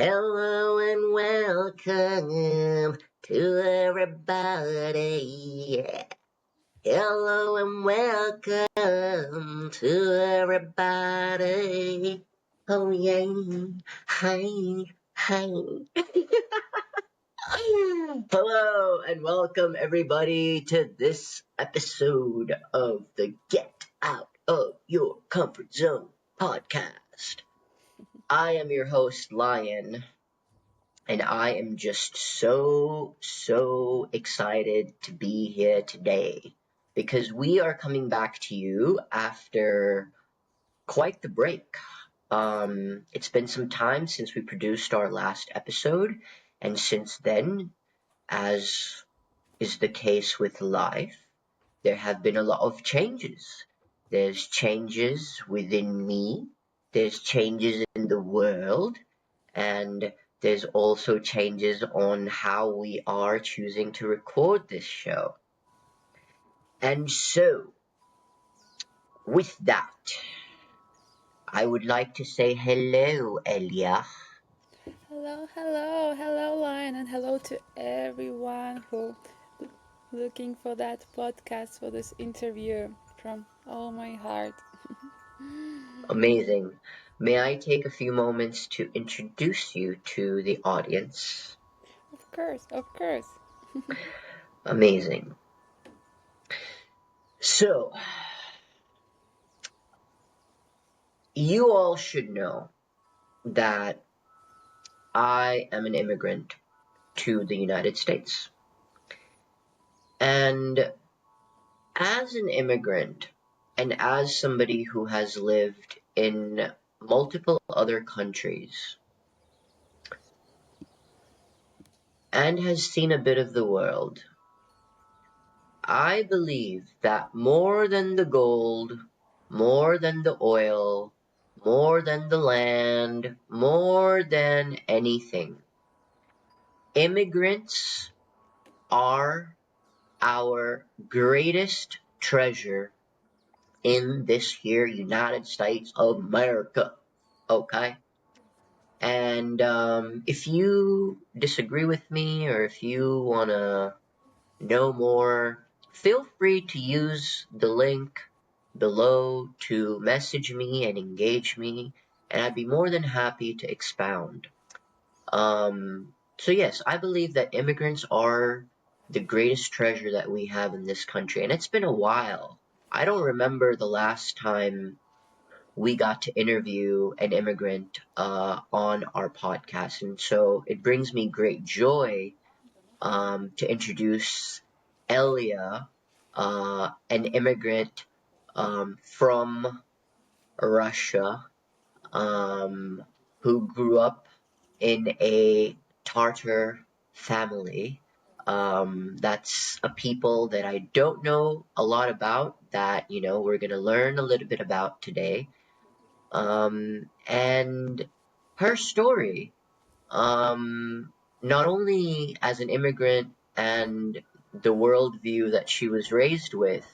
Hello and welcome to everybody. Hello and welcome to everybody. Oh yeah, hi, hi. Hello and welcome everybody to this episode of the Get Out of Your Comfort Zone podcast. I am your host, Lion, and I am just so excited to be here today because we are coming back to you after quite the break. It's been some time since we produced our last episode, and since then, as is the case with life, there have been a lot of changes. There's changes within me, there's changes in the world, and there's also changes on how we are choosing to record this show. And so, with that, I would like to say hello, Elia. Hello, Lion, and hello to everyone who looking for that podcast for this interview from all my heart. Amazing. May I take a few moments to introduce you to the audience? Of course. Amazing. So, you all should know that I am an immigrant to the United States. And as an immigrant, and as somebody who has lived in multiple other countries and has seen a bit of the world, I believe that more than the gold, more than the oil, more than the land, more than anything, immigrants are our greatest treasure in this here United States of America. Okay? And if you disagree with me or if you want to know more, feel free to use the link below to message me and engage me, and I'd be more than happy to expound. So yes, I believe that immigrants are the greatest treasure that we have in this country, and it's been a while. I don't remember the last time we got to interview an immigrant on our podcast, and so it brings me great joy to introduce Elia, an immigrant from Russia, um, who grew up in a Tartar family. That's a people that I don't know a lot about that, we're going to learn a little bit about today. And her story, um, not only as an immigrant and the worldview that she was raised with,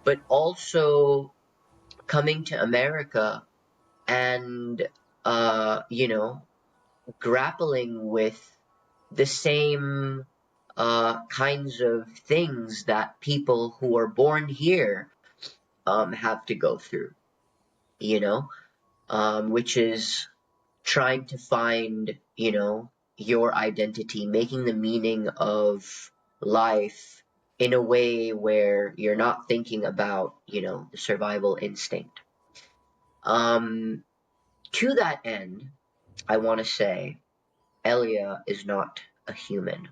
but also coming to America and, grappling with the same kinds of things that people who are born here have to go through, you know, which is trying to find, your identity, making the meaning of life in a way where you're not thinking about, the survival instinct. Um, to that end, I want to say Elia is not a human.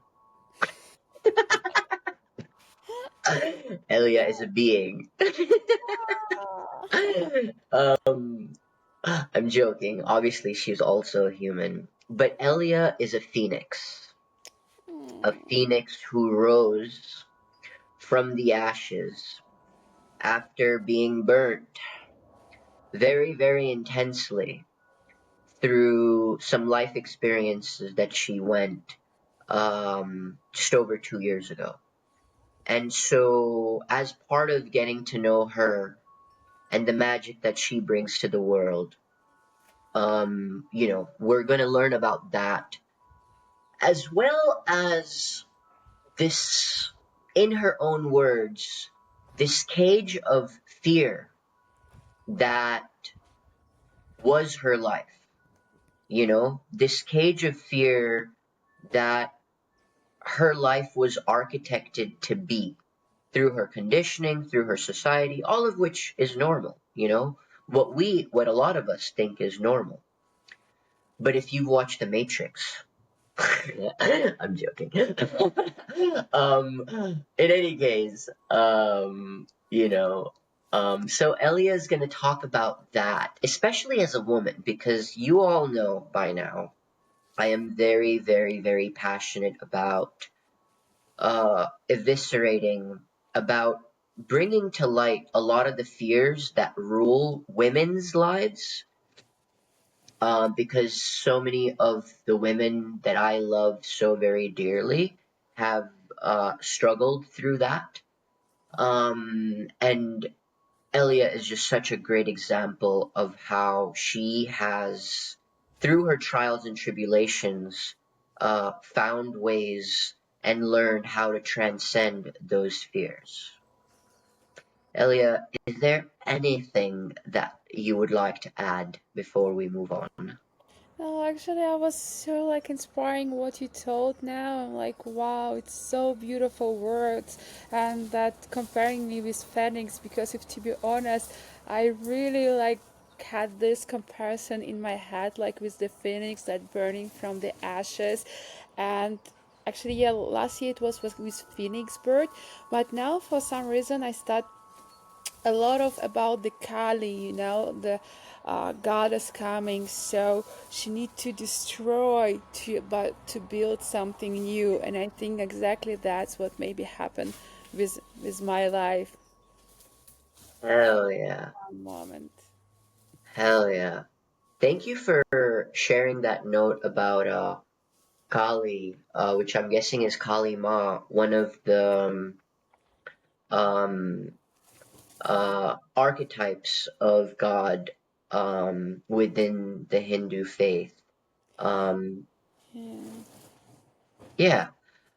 Elia is a being. um, I'm joking. Obviously, she's also a human. But Elia is a phoenix who rose from the ashes after being burnt very intensely through some life experiences that she went just over 2 years ago. And so, as part of getting to know her and the magic that she brings to the world, we're going to learn about that as well as this, in her own words, this cage of fear that was her life. This cage of fear that her life was architected to be through her conditioning, through her society, all of which is normal, what a lot of us think is normal. But if you watch The Matrix, I'm joking. In any case, so Elia is going to talk about that, especially as a woman, because you all know by now, I am very, very, very passionate about eviscerating, about bringing to light a lot of the fears that rule women's lives, because so many of the women that I love so very dearly have struggled through that. And Elia is just such a great example of how she has, through her trials and tribulations, found ways and learned how to transcend those fears. Elia, is there anything that you would like to add before we move on? No, actually, I was so like inspiring what you told now. I'm like, wow, it's so beautiful words, and that comparing me with Phoenix. Because if to be honest, I really like had this comparison in my head, like with the phoenix that burning from the ashes, and actually, yeah, last year it was with phoenix bird, but now for some reason I start a lot of about the Kali, the goddess coming. So she need to destroy to build something new, and I think exactly that's what maybe happened with my life. Hell yeah. One moment. Hell yeah. Thank you for sharing that note about Kali, which I'm guessing is Kali Ma, one of the um, archetypes of God within the Hindu faith. Um, Yeah. yeah.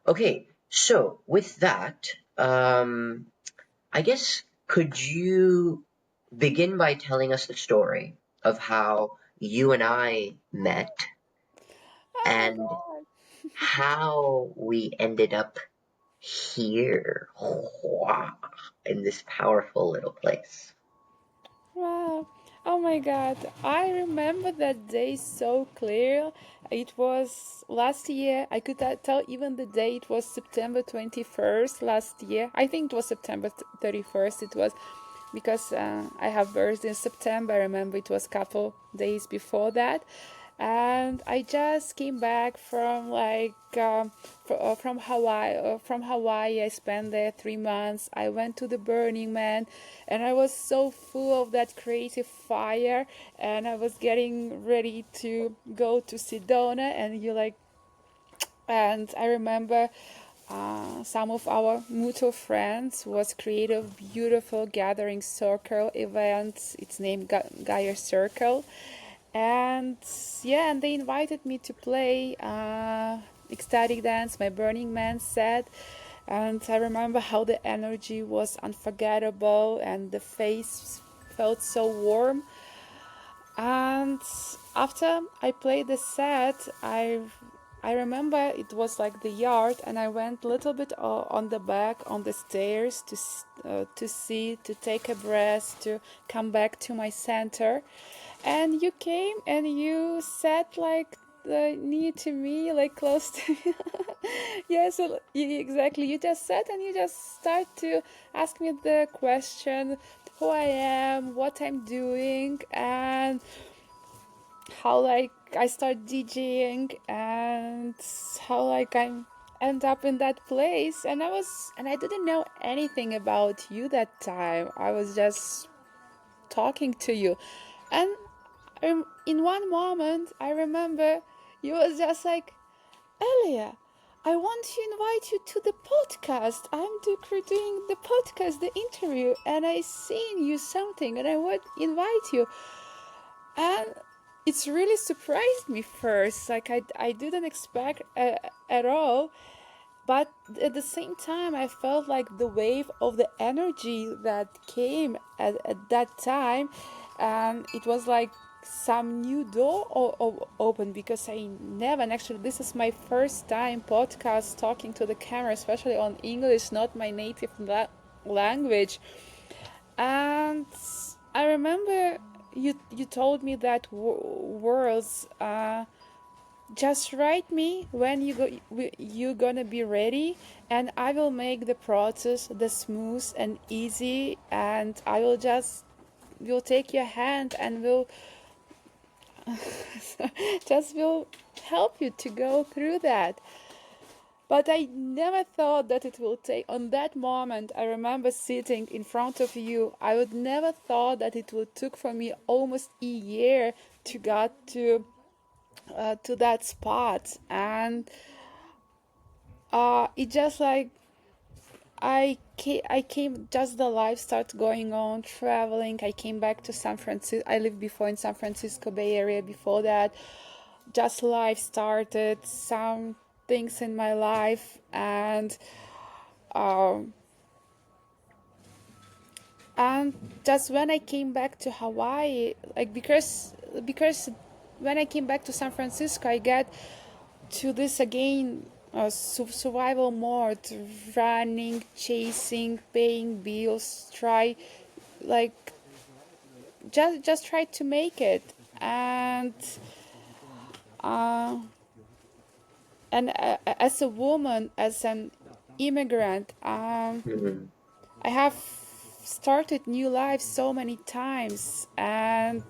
Okay. So with that, I guess could you begin by telling us the story of how you and I met Oh my and god. how we ended up here in this powerful little place? Wow. Oh my god. I remember that day so clear. It was last year. I could tell even the day. It was September 21st last year. I think it was September 31st. It was because I have birthday in September. I remember it was couple days before that, and I just came back from from Hawaii. From Hawaii, I spent there 3 months. I went to the Burning Man, and I was so full of that creative fire. And I was getting ready to go to Sedona, and and I remember some of our mutual friends was create a beautiful gathering circle event. It's named Gaia Circle, and yeah, and they invited me to play ecstatic dance, my Burning Man set. And I remember how the energy was unforgettable and the face felt so warm. And after I played the set, I remember it was like the yard, and I went a little bit on the back on the stairs to see, to take a breath, to come back to my center. And you came and you sat like near to me, like close to me. Yeah, so exactly. You just sat and you just start to ask me the question, who I am, what I'm doing, and how like I start DJing, and how like I end up in that place. And I didn't know anything about you that time. I was just talking to you, and in one moment I remember you was just like, Elia, I want to invite you to the podcast. Doing the podcast, the interview, and I seen you something, and I would invite you. And it's really surprised me first. Like I didn't expect at all. But at the same time, I felt like the wave of the energy that came at that time, and it was like some new door open because I never, and actually, this is my first time podcast talking to the camera, especially on English, not my native language. And I remember you told me that words. Just write me when you're gonna be ready, and I will make the process the smooth and easy, and I will take your hand and will just will help you to go through that. But I never thought that it will take. On that moment, I remember sitting in front of you. I would never thought that it would took for me almost a year to get to that spot, and it just like I came just the life started going on traveling. I came back to San Francisco. I lived before in San Francisco Bay Area. Before that, just life started. Some things in my life, um, and just when I came back to Hawaii, like because when I came back to San Francisco, I got to this again survival mode, running, chasing, paying bills, try like just try to make it. And uh, as a woman, as an immigrant, Mhm. I have started new life so many times, and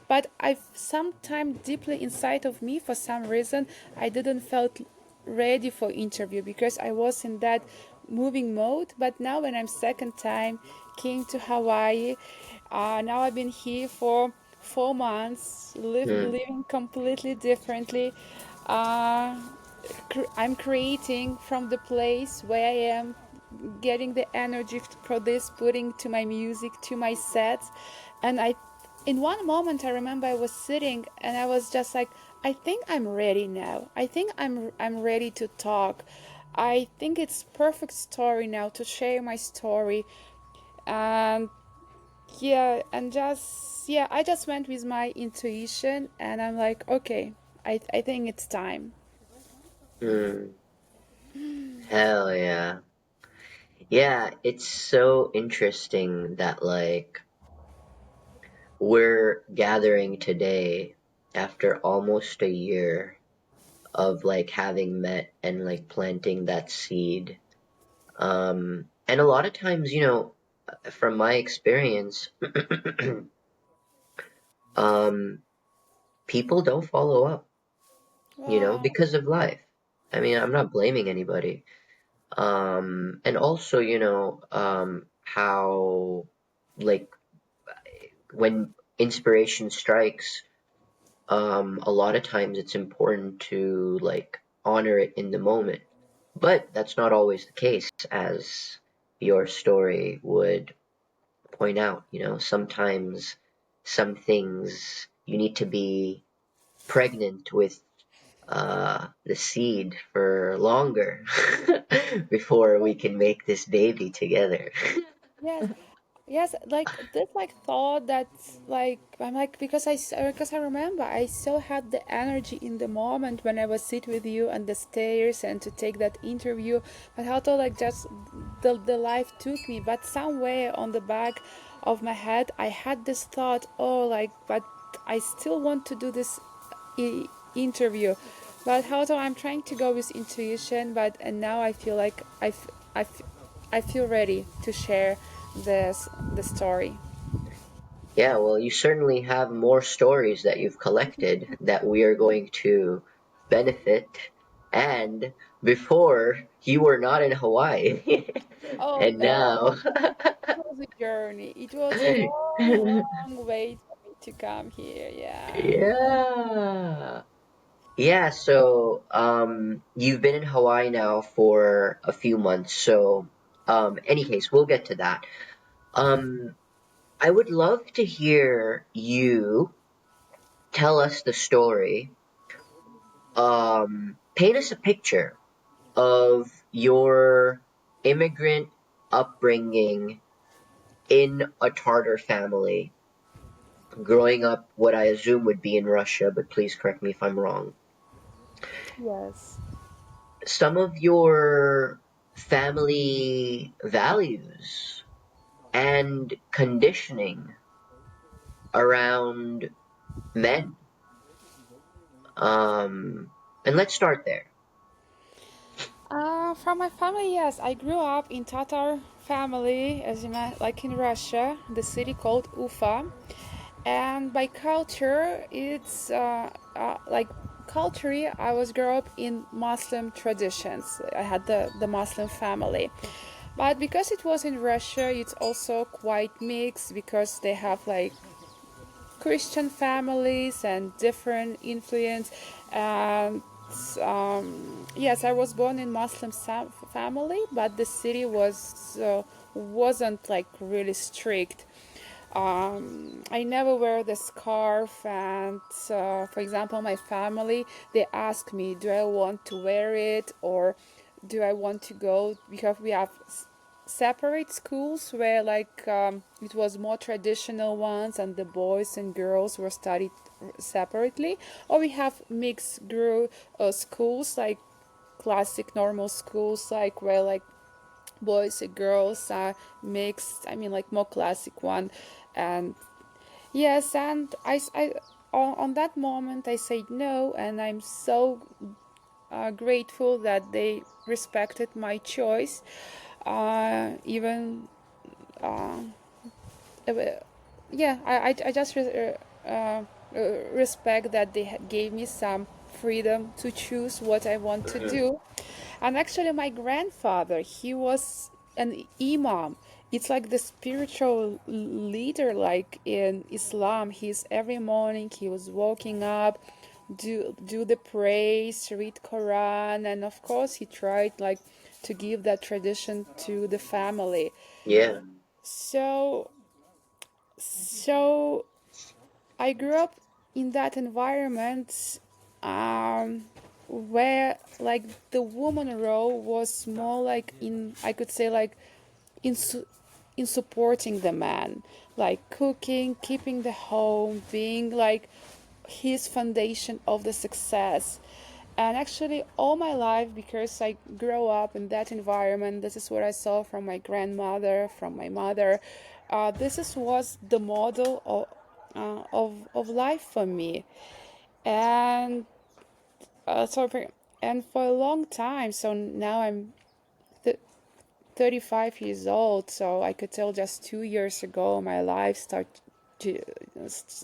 but I've sometimes deeply inside of me for some reason I didn't felt ready for interview because I was in that moving mode. But now when I'm second time came to Hawaii, now I've been here for 4 months, Mm. living completely differently. Uh, I'm creating from the place where I am, getting the energy for this, putting to my music, to my sets. And in one moment, I remember I was sitting and I was just like, I think I'm ready now. I think I'm ready to talk. I think it's perfect story now to share my story. And yeah, and just yeah, I just went with my intuition and I'm like, okay, I think it's time. Mm. Hell yeah. Yeah, it's so interesting that like we're gathering today after almost a year of like having met and like planting that seed. And a lot of times, from my experience, um, people don't follow up, Wow. because of life. I mean, I'm not blaming anybody. And also, how like when inspiration strikes, a lot of times it's important to like honor it in the moment. But that's not always the case, as your story would point out. Sometimes some things you need to be pregnant with the seed for longer before we can make this baby together. Yes, yes, like this like thought that's like I'm like because I remember I still had the energy in the moment when I was sit with you on the stairs and to take that interview, but how to like just the life took me, but somewhere on the back of my head I had this thought, oh like but I still want to do this interview, but how to I'm trying to go with intuition, but and now I feel like I feel ready to share the story. Yeah, well, you certainly have more stories that you've collected that we are going to benefit. And before, you were not in Hawaii. Oh And no, now, it was a journey. It was a long, long way for me to come here. Yeah. yeah. Yeah, so you've been in Hawaii now for a few months. So, any case, we'll get to that. Um, I would love to hear you tell us the story. Paint us a picture of your immigrant upbringing in a Tartar family, growing up what I assume would be in Russia, but please correct me if I'm wrong. Yes. Some of your family values and conditioning around men. And let's start there. From my family, yes, I grew up in Tatar family, as you know, like in Russia, the city called Ufa, and by culture, it's like culturally, I was grew up in Muslim traditions. I had the Muslim family, but because it was in Russia, it's also quite mixed because they have like Christian families and different influence. And yes, I was born in Muslim family, but the city wasn't like really strict. I never wear the scarf, and for example, my family they ask me, do I want to wear it or do I want to go because we have separate schools where like it was more traditional ones and the boys and girls were studied separately, or we have mixed schools like classic normal schools like where like boys and girls are mixed. I mean like more classic one. And yes, and on that moment I said no, and I'm so grateful that they respected my choice. Even uh, yeah, I just respect that they gave me some freedom to choose what I want to Mhm. do. And actually, my grandfather, he was an imam. It's like the spiritual leader, like in Islam. He's every morning he was waking up, do the praise, read Quran, and of course he tried like to give that tradition to the family. Yeah. So so I grew up in that environment where like the woman role was more like in I could say like in in supporting the man, like cooking, keeping the home, being like his foundation of the success. And actually all my life, because I grew up in that environment, this is what I saw from my grandmother, from my mother. This is was the model of life for me. And so for, and for a long time, so now I'm 35 years old, so I could tell just 2 years ago my life to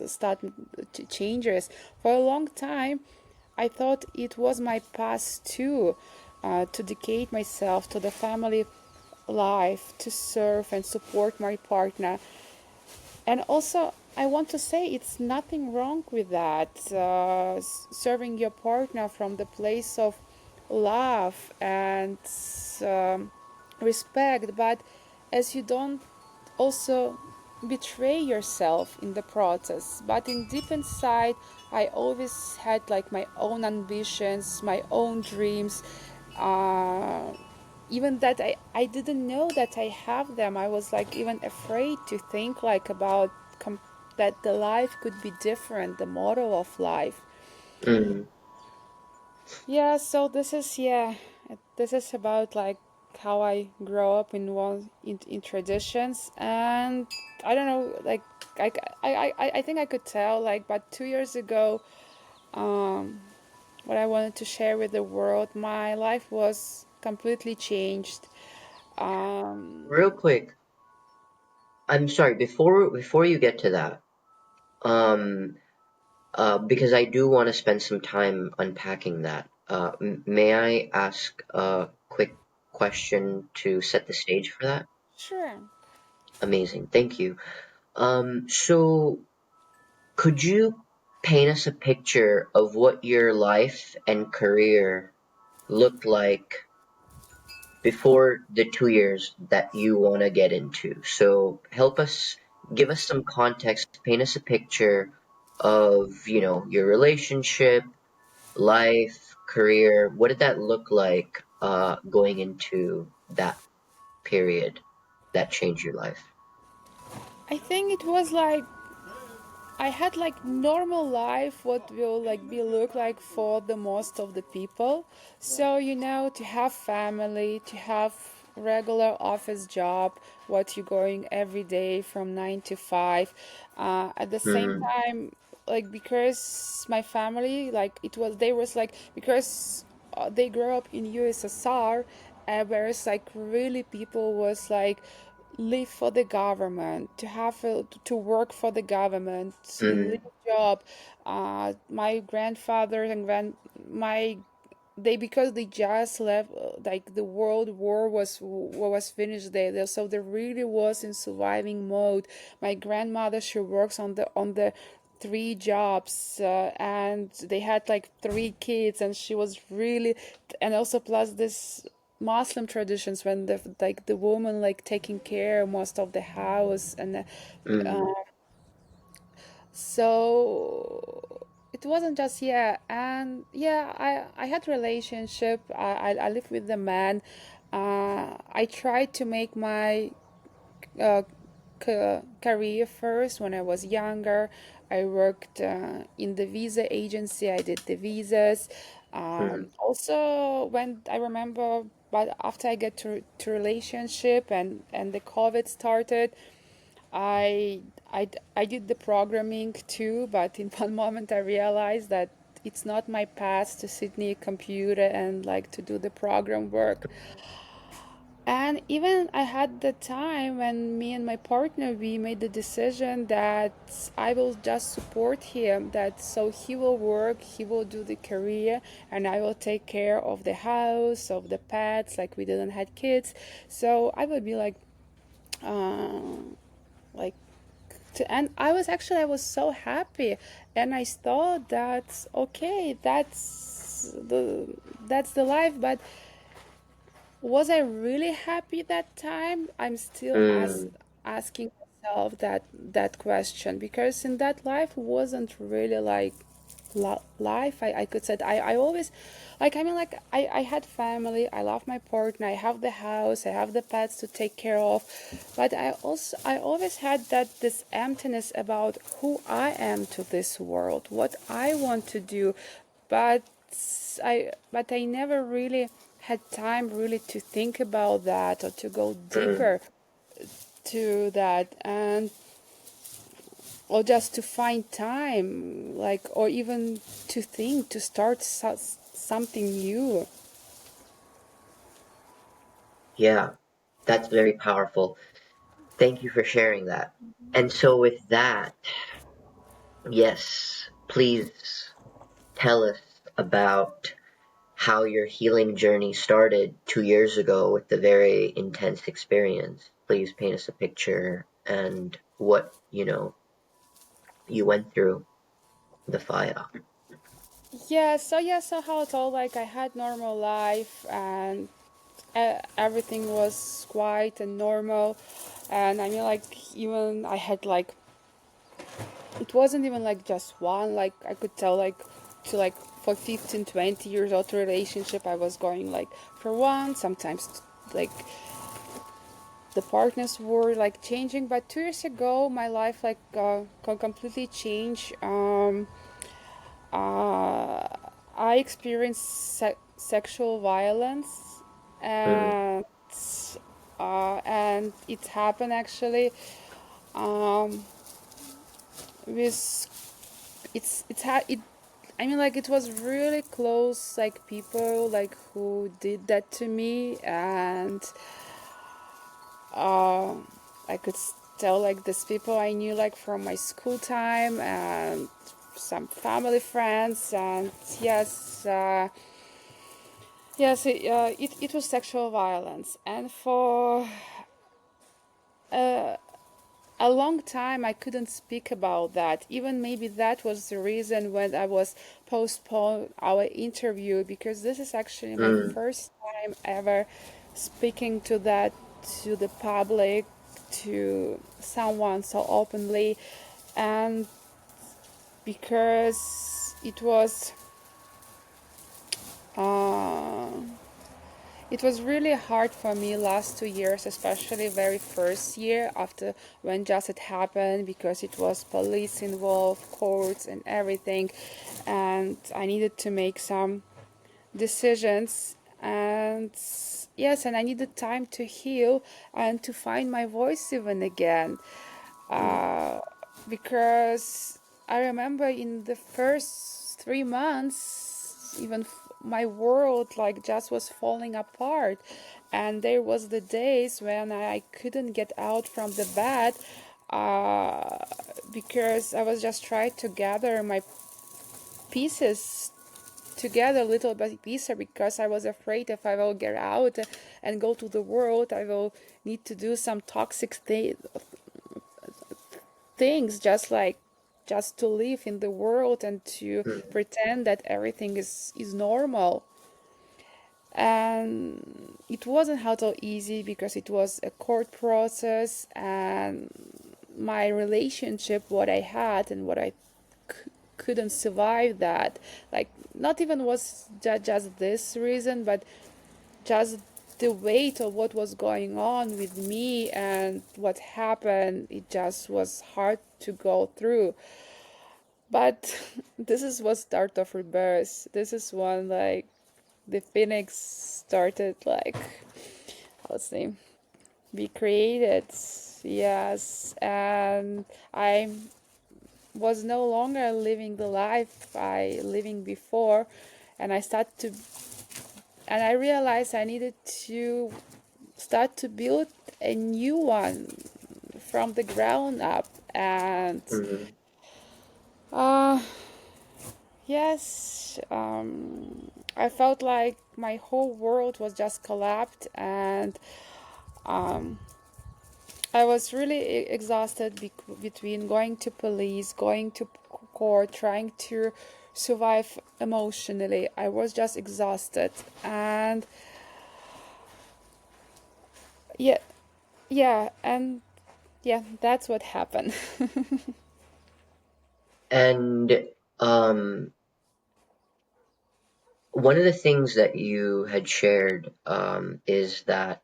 start to changes. For a long time, I thought it was my past too, to dedicate myself to the family life, to serve and support my partner. And also, I want to say it's nothing wrong with that. Serving your partner from the place of love and um, respect, but as you don't also betray yourself in the process. But in deep inside, I always had like my own ambitions, my own dreams. Uh, Even that I didn't know that I have them. I was like even afraid to think like about that the life could be different, the model of life. Mm. Yeah, so this is about like how I grow up in in traditions. And I don't know, like I, I think I could tell like but 2 years ago, um what I wanted to share with the world, my life was completely changed. um Real quick, I'm sorry, before you get to that, um, because I do want to spend some time unpacking that. May I ask a quick question to set the stage for that? sure. Amazing, thank you. So could you paint us a picture of what your life and career looked like before the 2 years that you want to get into? So help us, give us some context, paint us a picture of, your relationship, life, career? What did that look like going into that period that changed your life? I think it was like I had like normal life, what will like be look like for the most of the people. So to have family, to have regular office job, what you're going every day from 9 to 5. At the same Mm, time, like because my family, like they was like because they grew up in USSR, whereas like really people was like live for the government, to have to work for the government, live mm, job. My grandfather and my they because they just left, like the world war was finished there, so they really was in surviving mode. My grandmother, she works on the three jobs, and they had like three kids, and she was really, and also plus this Muslim traditions when the woman like taking care most of the house, and mm, uh, so it wasn't just, yeah. And yeah, I had relationship. I lived with the man. I tried to make my uh, career first when I was younger. I worked in the visa agency. I did the visas. mm, Also, when I remember, but after I get to relationship and the COVID started, I, I did the programming too, but in one moment I realized that it's not my path to sit near a computer and like to do the program work. And even I had the time when me and my partner we made the decision that I will just support him, that so he will work, he will do the career, and I will take care of the house, of the pets, like we didn't had kids. So I would be like and I was so happy, and I thought that's okay, that's the life. But was I really happy that time? I'm still mm, asking myself that question, because in that life wasn't really like life. I could say I always like, I mean, like I had family, I love my partner, I have the house, I have the pets to take care of, but I always had this emptiness about who I am to this world, what I want to do. But I never really had time really to think about that or to go mm. deeper to that, and or just to find time, like, or even to think to start something new. Yeah, that's very powerful. Thank you for sharing that. And so, with that, yes, please tell us about how your healing journey started 2 years ago with the very intense experience. Please paint us a picture and what, you went through the fire. So how it's all like I had normal life, and everything was quiet and normal. And I mean, like, even I had like, it wasn't even like just one, like I could tell like to like for 15, 20 years old relationship I was going like for one, sometimes like the partners were like changing. But 2 years ago my life like completely changed. uh, I experienced sexual violence, Mm, and and it happened actually um, with it, I mean, like, it was really close, like, people, like, who did that to me. And uh, I could tell, like, these people I knew, like, from my school time and some family friends. And yes, it was sexual violence. And for uh, a long time I couldn't speak about that. Even maybe that was the reason when I was postponed our interview, because this is actually my mm, first time ever speaking to that, to the public, to someone so openly. And because uh, it was really hard for me last 2 years, especially very first year after when just it happened, because it was police involved, courts and everything, and I needed to make some decisions. And yes, and I needed time to heal and to find my voice even again, mm, uh, because I remember in the first 3 months, even my world like just was falling apart, and there was the days when I couldn't get out from the bed, uh, because I was just trying to gather my pieces together little by piece, because I was afraid if I will get out and go to the world, I will need to do some toxic things, just to live in the world and to mm, pretend that everything is normal. And it wasn't at all easy because it was a court process, and my relationship, what I had and what I couldn't survive that, like, not even was just this reason, but just the weight of what was going on with me and what happened, it just was hard to go through. But this is what start of rebirth. This is when like the phoenix started, like, let's say, be created. Yes, and I was no longer living the life I living before, and I realized I needed to start to build a new one from the ground up. And mm. uh yes, I felt like my whole world was just collapsed, and um I was really exhausted between going to police, going to court, trying to survive emotionally. I was just exhausted. And yeah, yeah, and yeah, that's what happened. And um, one of the things that you had shared is that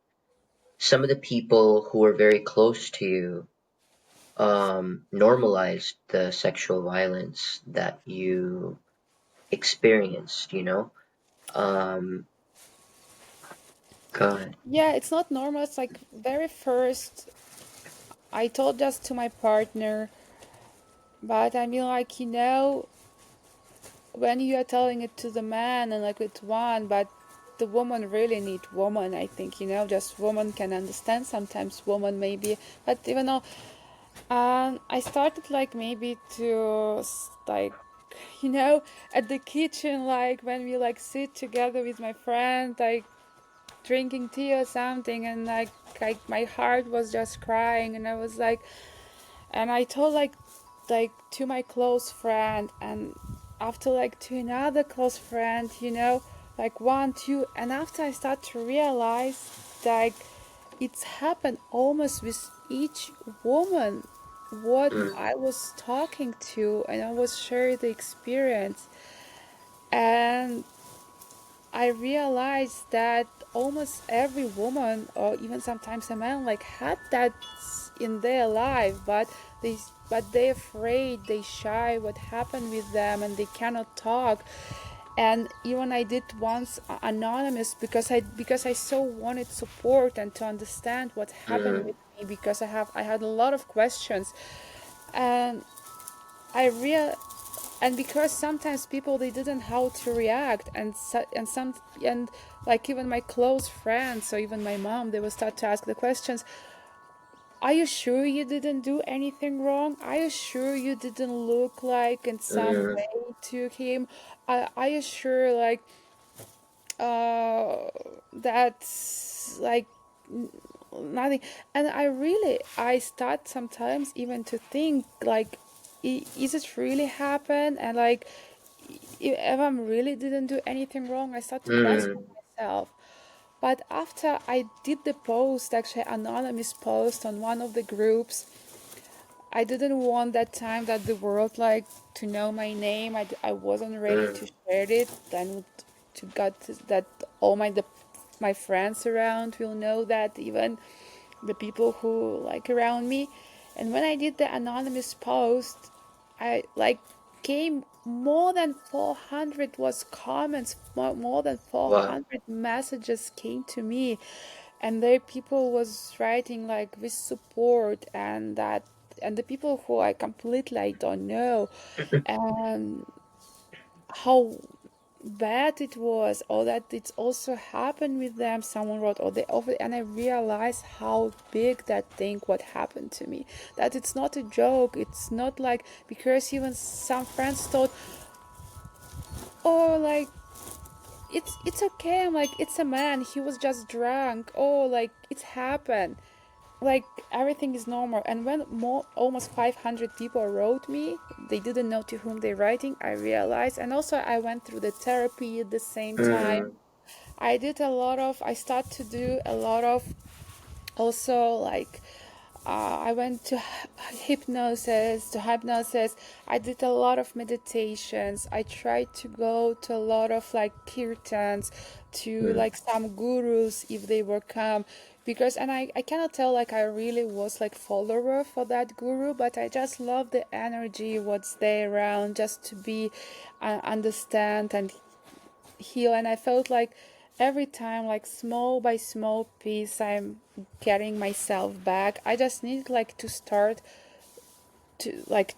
some of the people who were very close to you normalized the sexual violence that you experienced, you know? Um, God. Yeah, it's not normal. It's like very first I told just to my partner, but I mean, like, when you are telling it to the man and like it's one, but the woman really need woman, I think, just woman can understand, sometimes woman maybe, but even though I started like maybe to like, you know at the kitchen, like when we like sit together with my friend, like drinking tea or something, and like my heart was just crying, and I was like, and I told like to my close friend, and after like to another close friend, like one, two, and after I start to realize like it's happened almost with each woman what Mm, I was talking to, and I was sharing the experience, and I realized that almost every woman, or even sometimes a man, like had that in their life, they they're afraid, they shy what happened with them, and they cannot talk. And even I did once anonymous, because I so wanted support and to understand what happened mm, with me, because I had a lot of questions, and I real and because sometimes people they didn't how to react, and like even my close friends or even my mom, they will start to ask the questions, are you sure you didn't do anything wrong? Are you sure you didn't look like in some mm, way to him? Are you sure like uh that's like nothing? And I start sometimes even to think like, is it really happen? And like, if I really didn't do anything wrong, I start to question mm, myself. But after I did the post, actually anonymous post on one of the groups, I didn't want that time that the world like to know my name. I wasn't ready to Mm, share it. Then to got that all my friends around will know that, even the people who like around me. And when I did the anonymous post, I like came more than 400 was comments, more than wow. 400 messages came to me, and there people was writing like with support, and that, and the people who I completely I don't know, and how bad it was, or that it's also happened with them. Someone wrote, or they over, and I realized how big that thing what happened to me. That it's not a joke. It's not like, because even some friends thought, oh, like it's okay. I'm like, it's a man. He was just drunk. Oh, like it's happened. Like everything is normal. And when more almost 500 people wrote me, they didn't know to whom they're writing. I realized, and also I went through the therapy at the same time. Mm, I start to do a lot of, also like, I went to hypnosis. I did a lot of meditations. I tried to go to a lot of like kirtans, to mm, like some gurus if they were come, because, and I cannot tell like I really was like follower for that guru, but I just love the energy what's there around, just to be understand and heal. And I felt like every time, like small by small piece, I'm getting myself back. I just need like to start to like,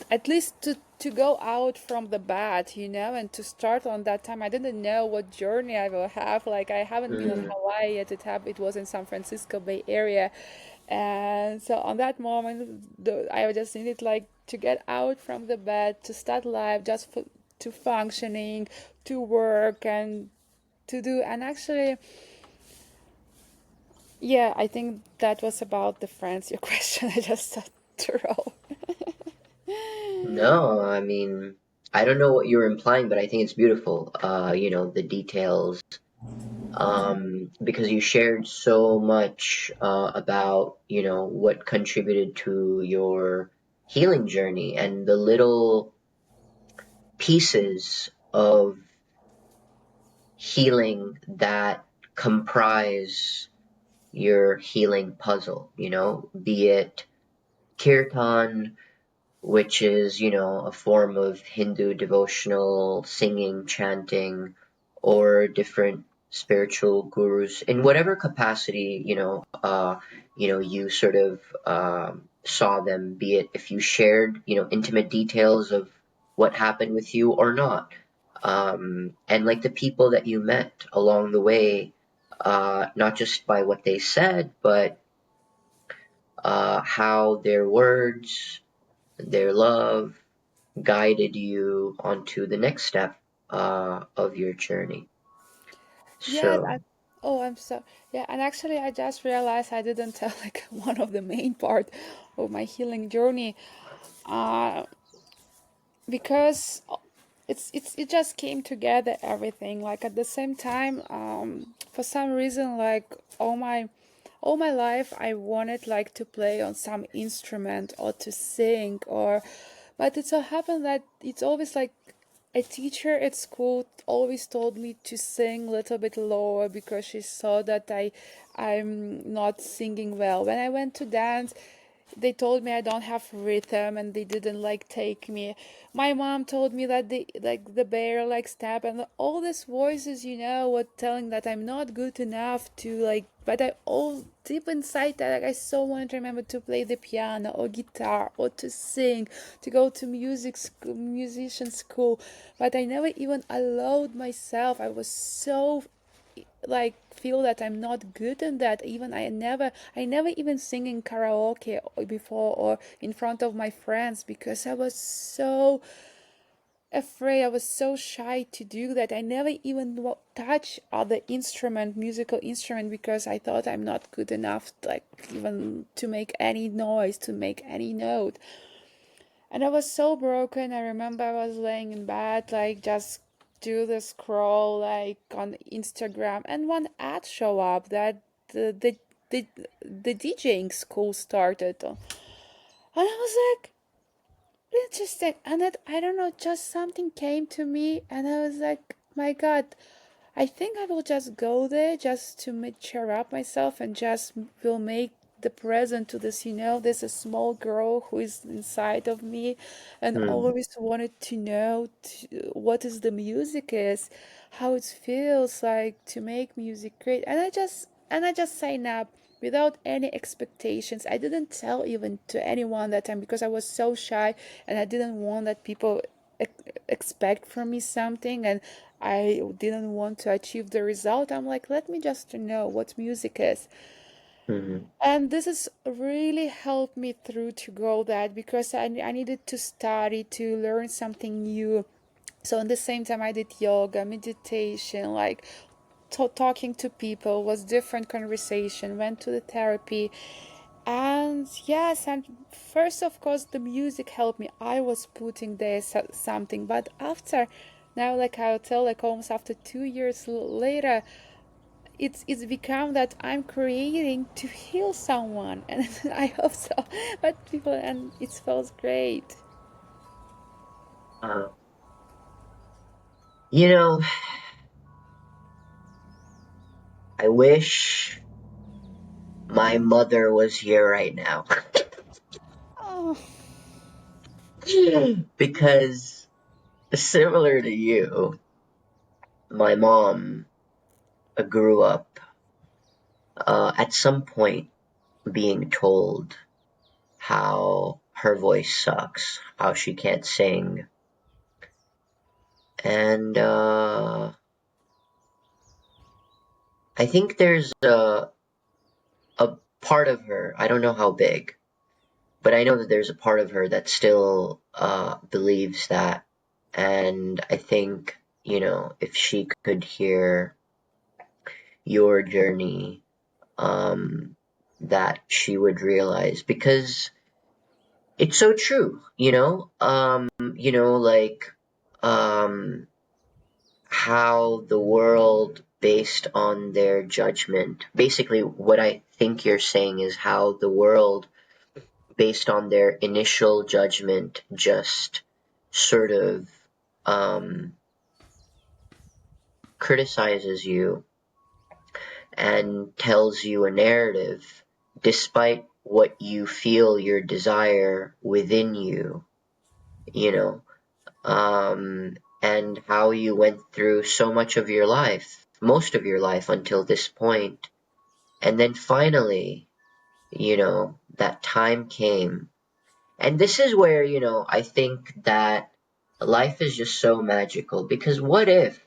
at least to go out from the bad, and to start on that time. I didn't know what journey I will have. Like I haven't been on mm. Hawaii yet. It was in San Francisco Bay Area, and so on that moment, I just needed like to get out from the bed, to start life, just to functioning, to work, and to do. And actually, yeah, I think that was about the friends. Your question, I just had to roll. No, I mean, I don't know what you're implying, but I think it's beautiful. The details, because you shared so much about, what contributed to your healing journey and the little pieces of healing that comprise your healing puzzle, be it kirtan, which is, a form of Hindu devotional singing, chanting, or different spiritual gurus in whatever capacity, you sort of saw them, be it if you shared, intimate details of what happened with you or not. And like the people that you met along the way, not just by what they said, but how their words, their love guided you onto the next step of your journey. Yeah, So, oh, I'm so, yeah. And actually, I just realized I didn't tell like one of the main part of my healing journey, uh, because it just came together, everything like at the same time. For some reason, like all my life I wanted like to play on some instrument or to sing, or but it so happened that it's always like a teacher at school always told me to sing a little bit lower, because she saw that I'm not singing well. When I went to dance, they told me I don't have rhythm, and they didn't like take me. My mom told me that the bear like step, and all these voices, were telling that I'm not good enough to like. But I all deep inside that, like, I so wanted to remember to play the piano or guitar or to sing, to go to music school, musician school. But I never even allowed myself. I was so like feel that I'm not good in that. Even I never even sing in karaoke before, or in front of my friends, because I was so afraid. I was so shy to do that. I never even touch other musical instrument, because I thought I'm not good enough, like even to make any noise, to make any note. And I was so broken. I remember I was laying in bed, like just do the scroll like on Instagram, and one ad show up that the DJing school started. And I was like, interesting. And that, I don't know, just something came to me, and I was like, my God, I think I will just go there just to cheer up myself and just will make the present to this, there's a small girl who is inside of me and Hmm. always wanted to know what is the music is, how it feels like to make music great. And I just sign up without any expectations. I didn't tell even to anyone that time because I was so shy and I didn't want that people expect from me something, and I didn't want to achieve the result. I'm like, let me just know what music is. Hmm. And this has really helped me through to grow that because I needed to study to learn something new. So at the same time, I did yoga, meditation, like talking to people was different conversation, went to the therapy. And yes, and first, of course, the music helped me. I was putting there something, but after, now, like I'll tell, like almost after 2 years later, it's become that I'm creating to heal someone, and I hope so. But people, and it feels great. Uh, you know, I wish my mother was here right now. Oh, Because similar to you, my mom grew up at some point being told how her voice sucks, how she can't sing. And I think there's a part of her, I don't know how big, but I know that there's a part of her that still believes that. And I think, if she could hear your journey, um, that she would realize because it's so true, like um, how the world based on their judgment. Basically, what I think you're saying is how the world based on their initial judgment just sort of um, criticizes you and tells you a narrative despite what you feel your desire within you, you know, and how you went through so much of your life, most of your life until this point. And then finally, that time came. And this is where, I think that life is just so magical because what if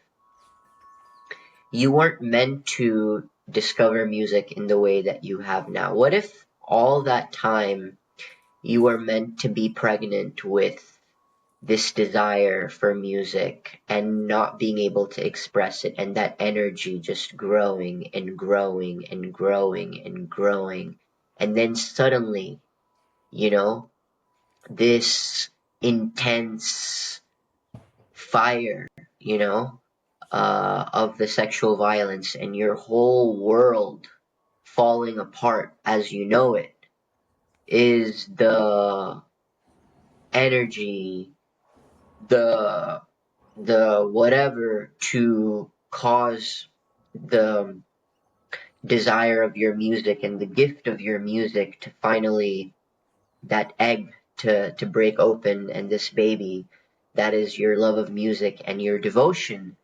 you weren't meant to discover music in the way that you have now? What if all that time you were meant to be pregnant with this desire for music and not being able to express it, and that energy just growing and growing and growing and growing, and then suddenly, you know, this intense fire, you know, of the sexual violence and your whole world falling apart as you know it is the energy, the whatever to cause the desire of your music and the gift of your music to finally that egg to break open, and this baby that is your love of music and your devotion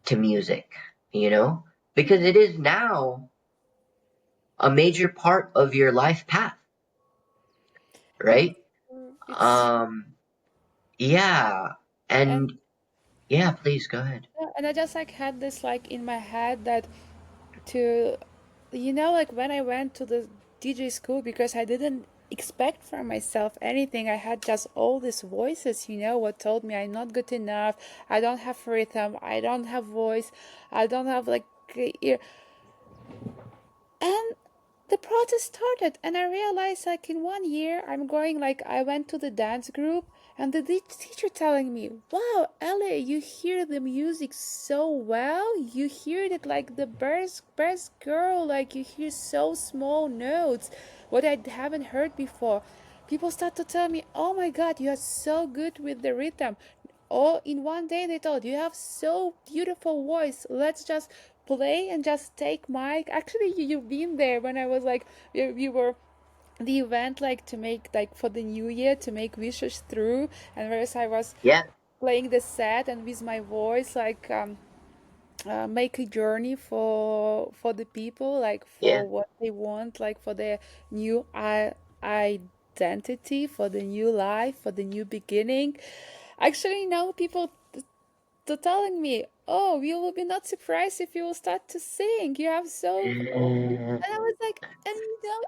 to music, you know? Because it is now a major part of your life path, it's right? it's Um, yeah. and And yeah, please go ahead. and I just like had this like in my head that to like when I went to the DJ school, because I didn't expect from myself anything. I had just all these voices, what told me I'm not good enough, I don't have rhythm, I don't have voice, I don't have like ear. And the process started, and I realized like in 1 year I'm going, like I went to the dance group, and the teacher telling me, wow, Ellie, you hear the music so well, you hear it like the best girl, like you hear so small notes, what I haven't heard before. people start to tell me, "Oh my God, you are so good with the rhythm." All in one day, they told, "You have so beautiful voice. Let's just play and just take mic." Actually, you've been there when I was like, you were the event like to make like for the new year to make wishes through, and whereas I was Yeah, playing the set and with my voice like make a journey for the people, like yeah. for what they want, like for their new identity, for the new life, for the new beginning. Actually now people to telling me, "Oh, you will be not surprised if you will start to sing. You have so," Mm, and I was like, and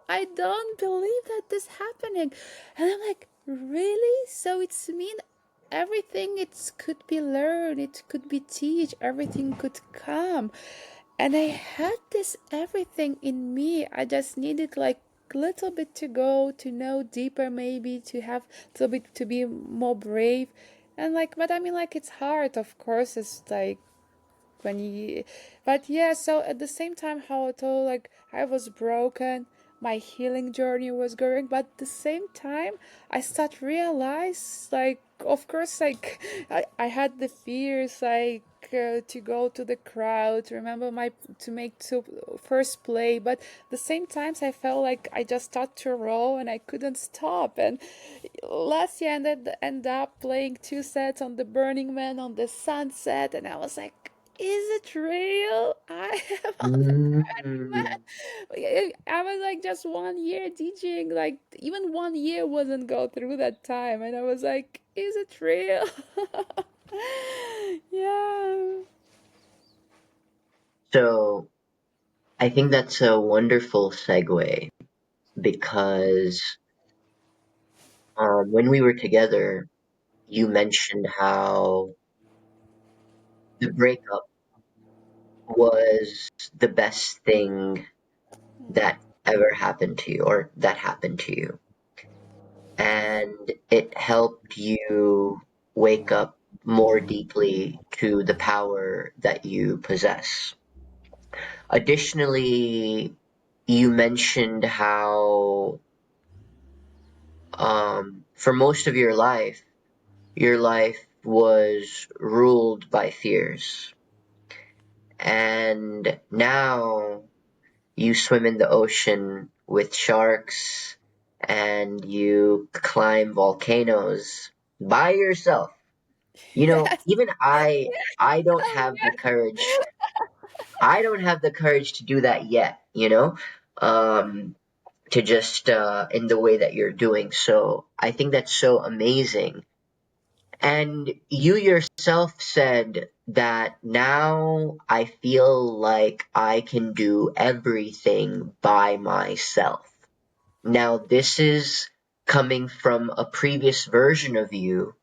I don't believe that this happening. And I'm like, really? So it's mean everything it could be learned, it could be teach, everything could come. And I had this everything in me. I just needed like little bit to go to know deeper, maybe to have a little bit to be more brave. And like, but I mean, like, it's hard, of course. It's like when you, but yeah, so at the same time how I told, like, I was broken, my healing journey was going, but at the same time I start realize, like, of course, like, I had the fears, like, to go to the crowd, to remember my to make to first play, but the same times I felt like I just started to roll and I couldn't stop. And last year I end up playing two sets on the Burning Man on the sunset, and I was like, is it real? I am on the Burning mm. Man. I was like just 1 year teaching, like even 1 year wasn't go through that time, and I was like, is it real? Yeah. So I think that's a wonderful segue because when we were together, you mentioned how the breakup was the best thing that ever happened to you or that happened to you. And it helped you wake up more deeply to the power that you possess. Additionally, you mentioned how for most of your life was ruled by fears. And now you swim in the ocean with sharks and you climb volcanoes by yourself. You know, Yes. even I don't Oh, have the courage. I don't have the courage to do that yet, you know? Um, to just in the way that you're doing. So I think that's so amazing. And you yourself said that now I feel like I can do everything by myself. Now, this is coming from a previous version of you.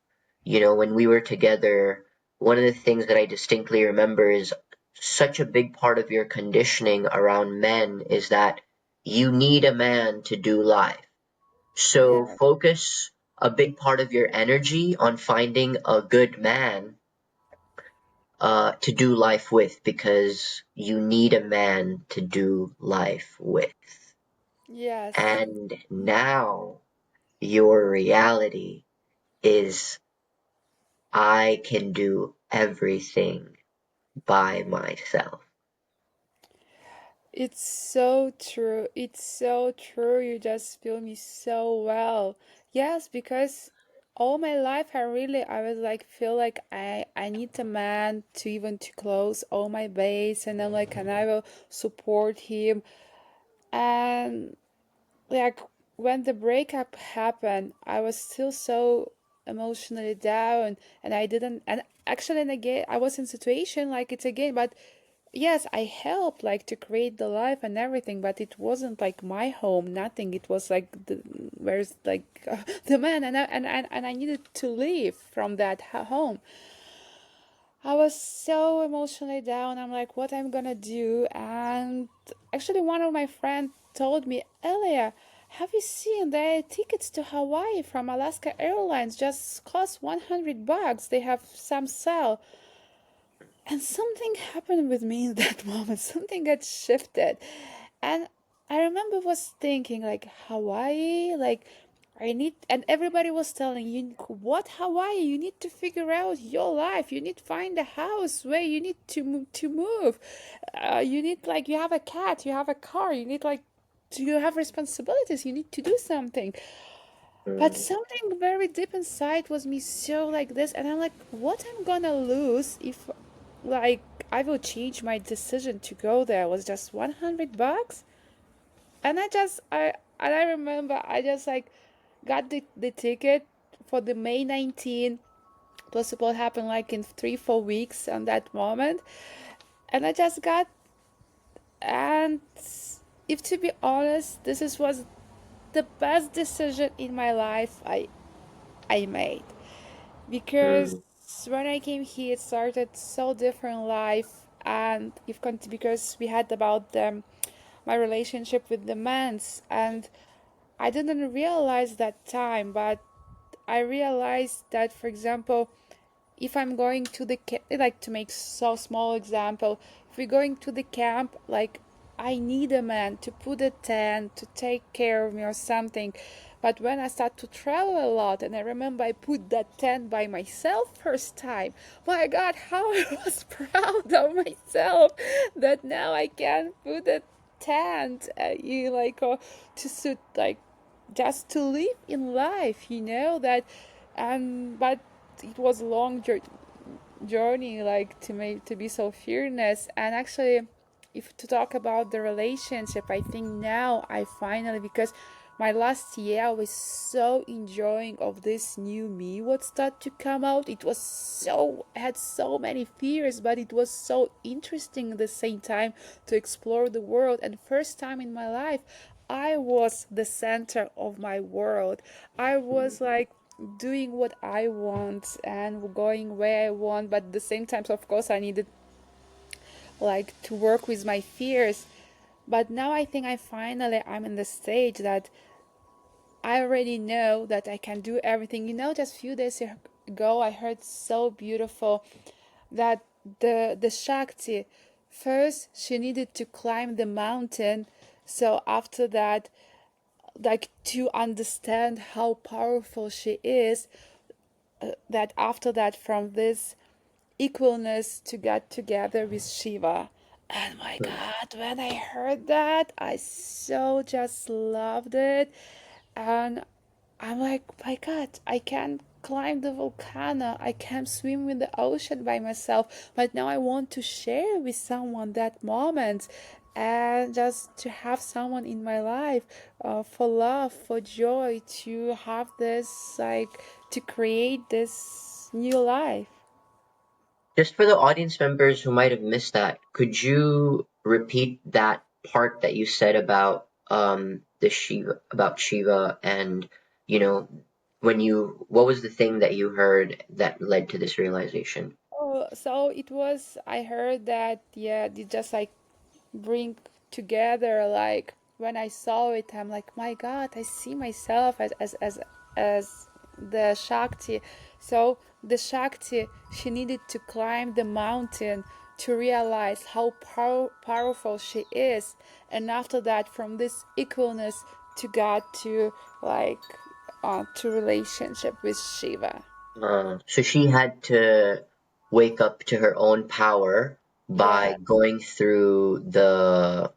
You know, when we were together, one of the things that I distinctly remember is such a big part of your conditioning around men is that you need a man to do life. So yeah. focus a big part of your energy on finding a good man to do life with because you need a man to do life with. Yes. And now your reality is I can do everything by myself. It's so true. It's so true. You just feel me so well. Yes, because all my life I was like feel like I need a man to even to close all my base, and I'm like, and I will support him. And like when the breakup happened, I was still so emotionally down, and I didn't. And actually, and again, I was in situation like it's again, but yes, I helped like to create the life and everything, but it wasn't like my home, nothing. It was like where's like the man, and I needed to leave from that home. I was so emotionally down. I'm like, what I'm gonna do? And actually, one of my friends told me, Elia, have you seen the tickets to Hawaii from Alaska Airlines just cost $100? They have some sale. And something happened with me in that moment. Something got shifted. And I remember was thinking like Hawaii, like I need, and everybody was telling you, what Hawaii? You need to figure out your life. You need to find a house where you need to move. You need like you have a cat, you have a car. You need like you have responsibilities. You need to do something. But Mm, something very deep inside was me so like this, and I'm like, what I'm gonna lose if like I will change my decision to go there was just $100, and I remember I just like got the ticket for the May 19th. It was supposed to happen like in 3 4 weeks on that moment, and I just got, and if to be honest, was the best decision in my life I made, because mm, when I came here it started so different life, and if because we had about my relationship with the men's, and I didn't realize that time, but I realized that, for example, if I'm going to the like to make so small example, if we're going to the camp, like I need a man to put a tent to take care of me or something. But when I start to travel a lot, and I remember I put that tent by myself first time, my God, how I was proud of myself that now I can put a tent, you like to suit like just to live in life, that, but it was a long journey, like to make to be so fearless. And actually, if to talk about the relationship, I think now I finally, because my last year I was so enjoying of this new me what started to come out. It was so, I had so many fears, but it was so interesting at the same time to explore the world. And first time in my life I was the center of my world. I was mm. like doing what I want and going where I want, but at the same time, of course, I needed like to work with my fears. But now I think I'm in the stage that I already know that I can do everything. Just a few days ago, I heard so beautiful that the Shakti, first she needed to climb the mountain, so after that, like to understand how powerful she is, that after that, from this equalness to get together with Shiva. And my Mm. God, when I heard that, I so just loved it. And I'm like, my God, I can climb the volcano, I can swim in the ocean by myself, but now I want to share with someone that moment, and just to have someone in my life, for love, for joy, to have this, like, to create this new life. Just for the audience members who might have missed that, could you repeat that part that you said about the Shiva, about Shiva, and you know when you what was the thing that you heard that led to this realization? Oh, so it was, I heard that, yeah, they just like bring together, like when I saw it, I'm like, my God, I see myself as the Shakti. So the Shakti, she needed to climb the mountain to realize how powerful she is, and after that, from this equalness to God, to like to relationship with Shiva. So she had to wake up to her own power by Yeah. going through the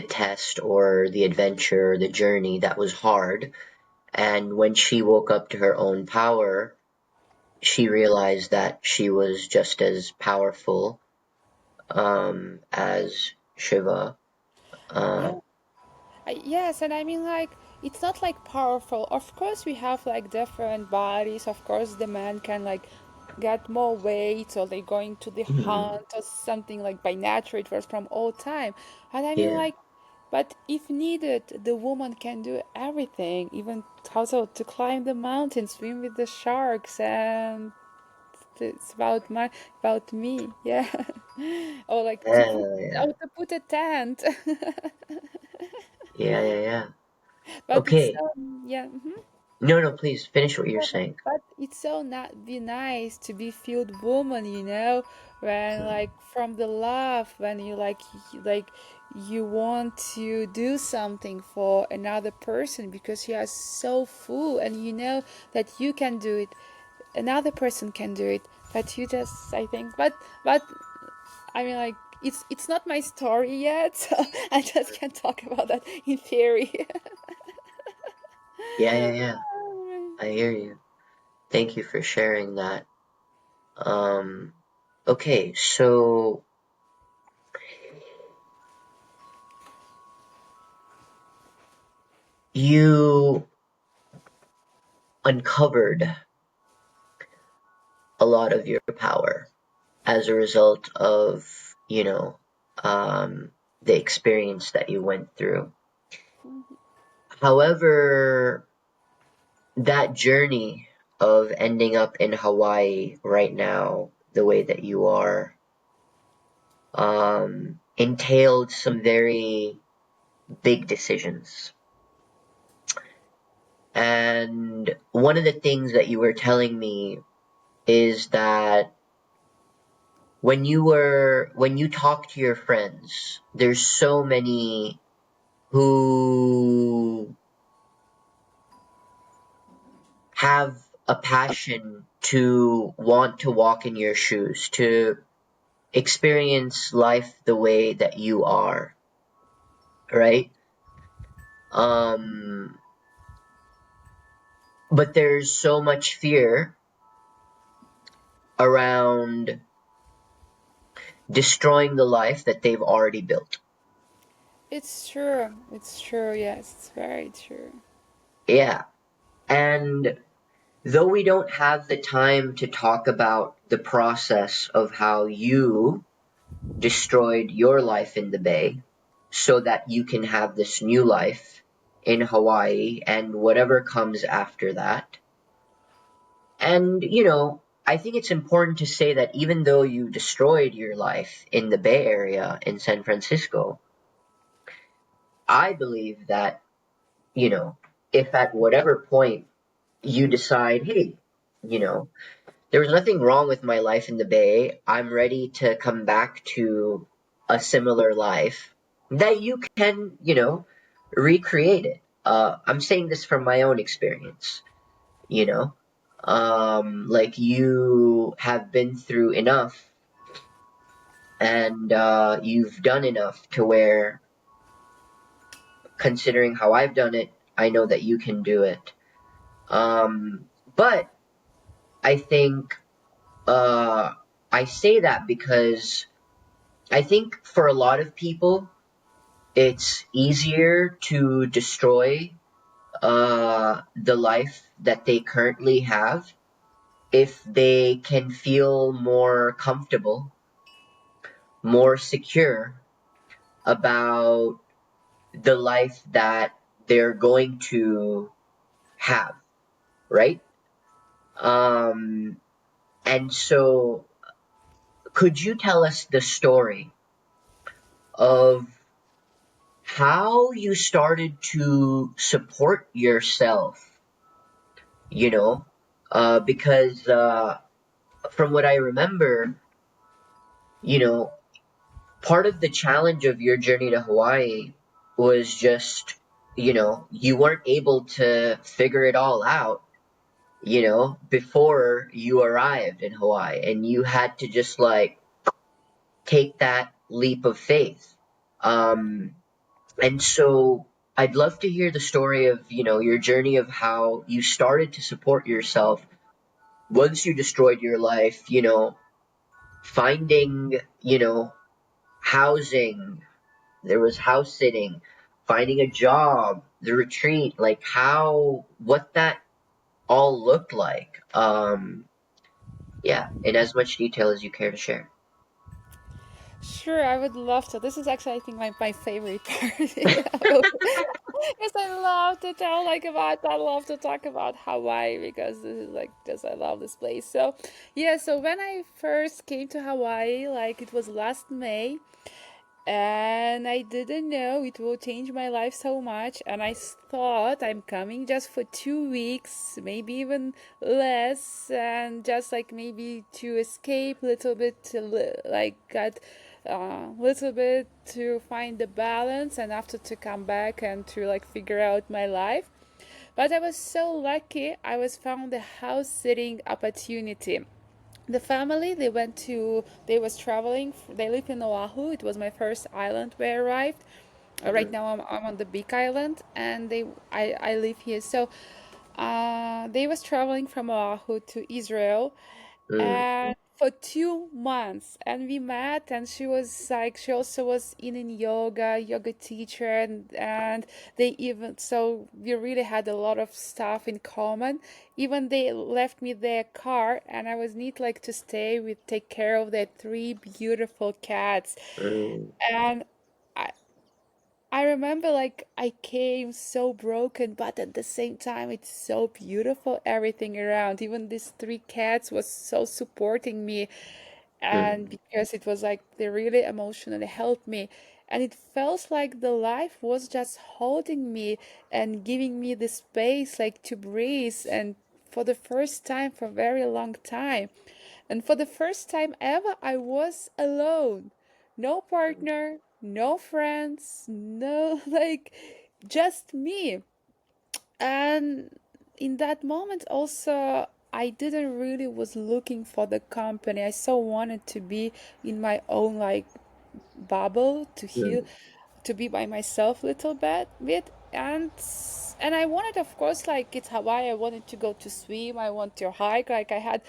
test or the adventure, the journey that was hard. And when she woke up to her own power, she realized that she was just as powerful as Shiva. Uh, Yeah. Yes, and I mean, like, it's not like powerful. Of course, we have like different bodies. Of course, the man can like get more weight, or they going to the mm, hunt or something, like by nature it was from all time. And I mean, yeah, like, but if needed, the woman can do everything, even also to climb the mountain, swim with the sharks, and it's about me, yeah. Or like yeah, to put a tent. yeah, yeah, yeah. But it's Okay, yeah. Mhm. no, no, please finish what you're Yeah, saying. but it's so not be nice to be filled woman, when Mm. like from the love, when you like you want to do something for another person because you are so full and you know that you can do it, another person can do it, but you just, I think, but I mean, like, it's not my story yet, so I just can't talk about that in theory. Yeah, yeah, yeah. I hear you. Thank you for sharing that. Um, okay, so you uncovered a lot of your power as a result of, you know, um, the experience that you went through. However, that journey of ending up in Hawaii right now, the way that you are, entailed some very big decisions. And one of the things that you were telling me is that when you talk to your friends, there's so many who have a passion to want to walk in your shoes, to experience life the way that you are, right? Um, but there's so much fear around destroying the life that they've already built. It's true. It's true. Yes, it's very true. Yeah. And though we don't have the time to talk about the process of how you destroyed your life in the Bay so that you can have this new life in Hawaii and whatever comes after that. And, I think it's important to say that even though you destroyed your life in the Bay Area in San Francisco, I believe that, you know, if at whatever point you decide, hey, you know, there was nothing wrong with my life in the Bay. I'm ready to come back to a similar life. That you can, recreate it. I'm saying this from my own experience, you know. Like you have been through enough and you've done enough to where, considering how I've done it, I know that you can do it. But I think I say that because I think for a lot of people, it's easier to destroy the life that they currently have if they can feel more comfortable, more secure about the life that they're going to have, right? Um, and so, could you tell us the story of how you started to support yourself, you know, because from what I remember, you know, part of the challenge of your journey to Hawaii was just, you weren't able to figure it all out, before you arrived in Hawaii, and you had to just like take that leap of faith. Um, And so I'd love to hear the story of, your journey of how you started to support yourself once you destroyed your life, finding, housing, there was house sitting, finding a job, the retreat, like what that all looked like. Yeah, in as much detail as you care to share. Sure, I would love to. This is actually, I think, my favorite part. Because I love to tell like about, I love to talk about Hawaii because this is like, because I love this place. So yeah, so when I first came to Hawaii, like it was last May, and I didn't know it will change my life so much. And I thought I'm coming just for 2 weeks, maybe even less, and just like maybe to escape a little bit, to like get a little bit to find the balance, and after to come back and to like figure out my life. But I was so lucky. I was found a house sitting opportunity. The family, they was traveling, they live in Oahu. It was my first island where I arrived. Right Mm, now I'm on the big island, and I live here. So they was traveling from Oahu to Israel, mm, and for 2 months, and we met, and she was like, she also was in yoga teacher, and they even, so we really had a lot of stuff in common. Even they left me their car, and I was need like to stay with, take care of their three beautiful cats. mm, And I remember like I came so broken, but at the same time it's so beautiful everything around. Even these three cats was so supporting me, and mm, because it was like they really emotionally helped me, and it felt like the life was just holding me and giving me the space like to breathe, and for the first time for a very long time, and for the first time ever I was alone. No partner, no friends, no like just me. And in that moment also I didn't really was looking for the company. I so wanted to be in my own like bubble, to heal, mm. to be by myself a little bit. And I wanted, of course, like it's Hawaii. I wanted to go to swim. I want to hike. Like I had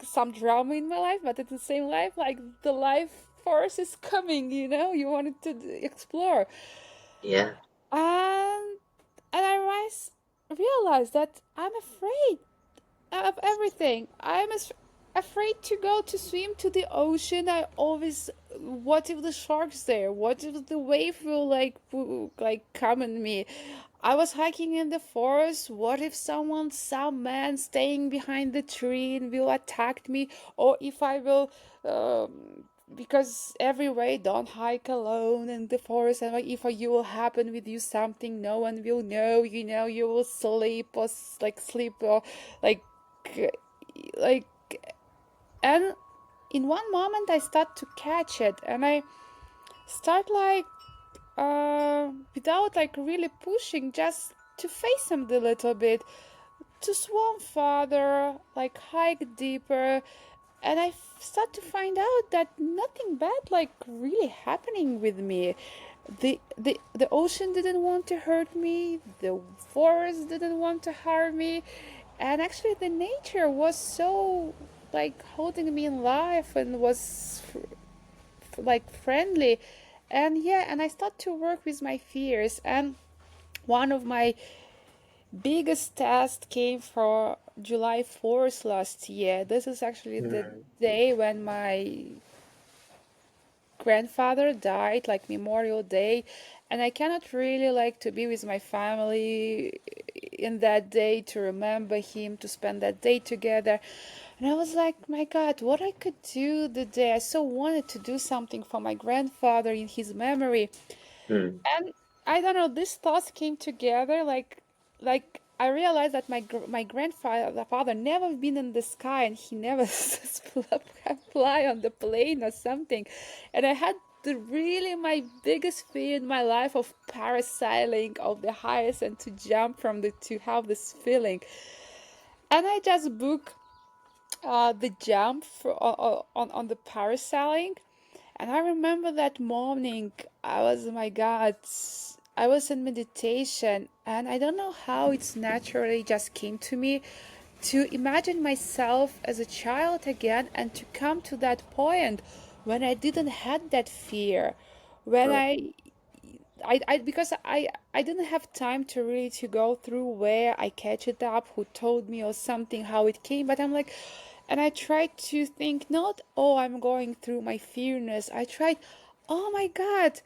some drama in my life, but at the same life, like the life force is coming. You wanted to explore. Yeah. And realized that I'm afraid of everything. Afraid to go to swim to the ocean. I always, what if the shark's there? What if the wave will like come on me? I was hiking in the forest. What if some man staying behind the tree and will attack me? Or if I will, because every way don't hike alone in the forest, and like if you will happen with you something, no one will know. You will sleep or sleep or like like and in one moment I start to catch it, and I start like without like really pushing, just to face him a little bit, to swim farther, like hike deeper. And start to find out that nothing bad like really happening with me. The ocean didn't want to hurt me, the forest didn't want to harm me, and actually the nature was so like holding me in life and was like friendly. And yeah, and I start to work with my fears. And one of my biggest tests came for July 4th last year. This is actually the Mm, day when my grandfather died, like Memorial Day, and I cannot really like to be with my family in that day, to remember him, to spend that day together. And I was like, my God, what I could do the day. I so wanted to do something for my grandfather in his memory. mm, And I don't know, these thoughts came together like I realized that my grandfather, the father, never been in the sky, and he never fly on the plane or something. And I had the really my biggest fear in my life of parasailing of the highest, and to jump from the to have this feeling. And I just booked the jump on the parasailing. And I remember that morning, I was, oh my God, I was in meditation, and I don't know how it's naturally just came to me to imagine myself as a child again, and to come to that point when I didn't had that fear, when mm, because I didn't have time to really to go through where I catch it up, who told me or something, how it came. But I'm like, and I tried to think not, oh, I'm going through my fearness. I tried, oh my God,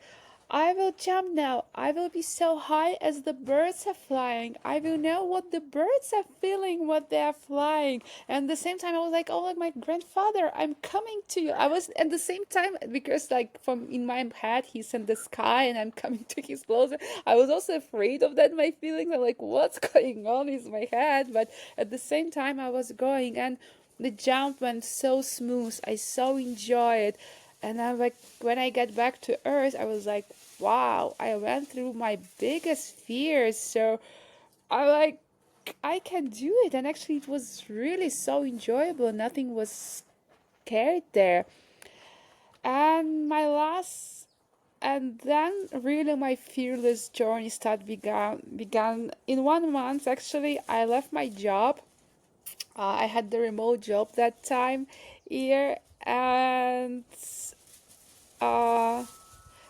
I will jump now. I will be so high as the birds are flying. I will know what the birds are feeling, what they are flying. And at the same time, I was like, oh, like my grandfather, I'm coming to you. I was at the same time, because like from in my head, he's in the sky and I'm coming to his closer. I was also afraid of that, my feelings. I'm like, what's going on in my head? But at the same time, I was going, and the jump went so smooth. I so enjoy it. And I'm like, when I get back to Earth, I was like, wow, I went through my biggest fears. So I like, I can do it. And actually, it was really so enjoyable. Nothing was scared there. And my last, and then really my fearless journey began in 1 month. Actually, I left my job. I had the remote job that time here, and uh,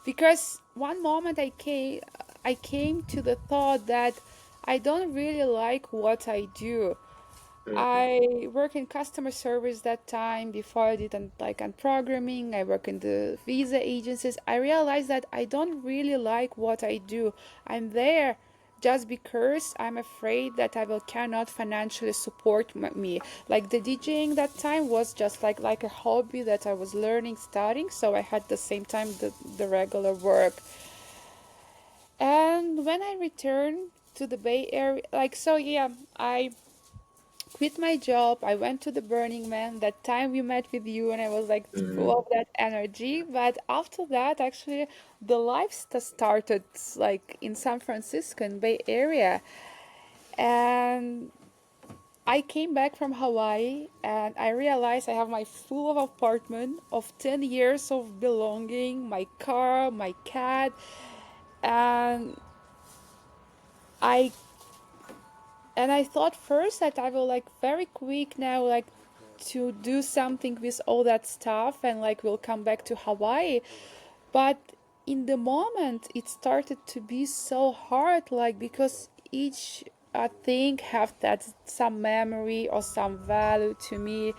because one moment I came to the thought that I don't really like what I do. Mm-hmm. I work in customer service that time. Before I did on programming, I work in the visa agencies. I realized that I don't really like what I do. I'm there just because I'm afraid that I will cannot financially support me. Like the DJing that time was just like a hobby that I was learning, studying. So I had the same time the regular work. And when I returned to the Bay Area, like so, yeah, I quit my job. I went to the Burning Man. That time we met with you, and I was like full Mm-hmm. of that energy. But after that, actually, the life started like in San Francisco and Bay Area, and I came back from Hawaii, and I realized I have my full of apartment of 10 years of belonging, my car, my cat, and I I thought first that I will like very quick now like to do something with all that stuff and like we'll come back to Hawaii. But in the moment it started to be so hard, like because each thing have that some memory or some value to me.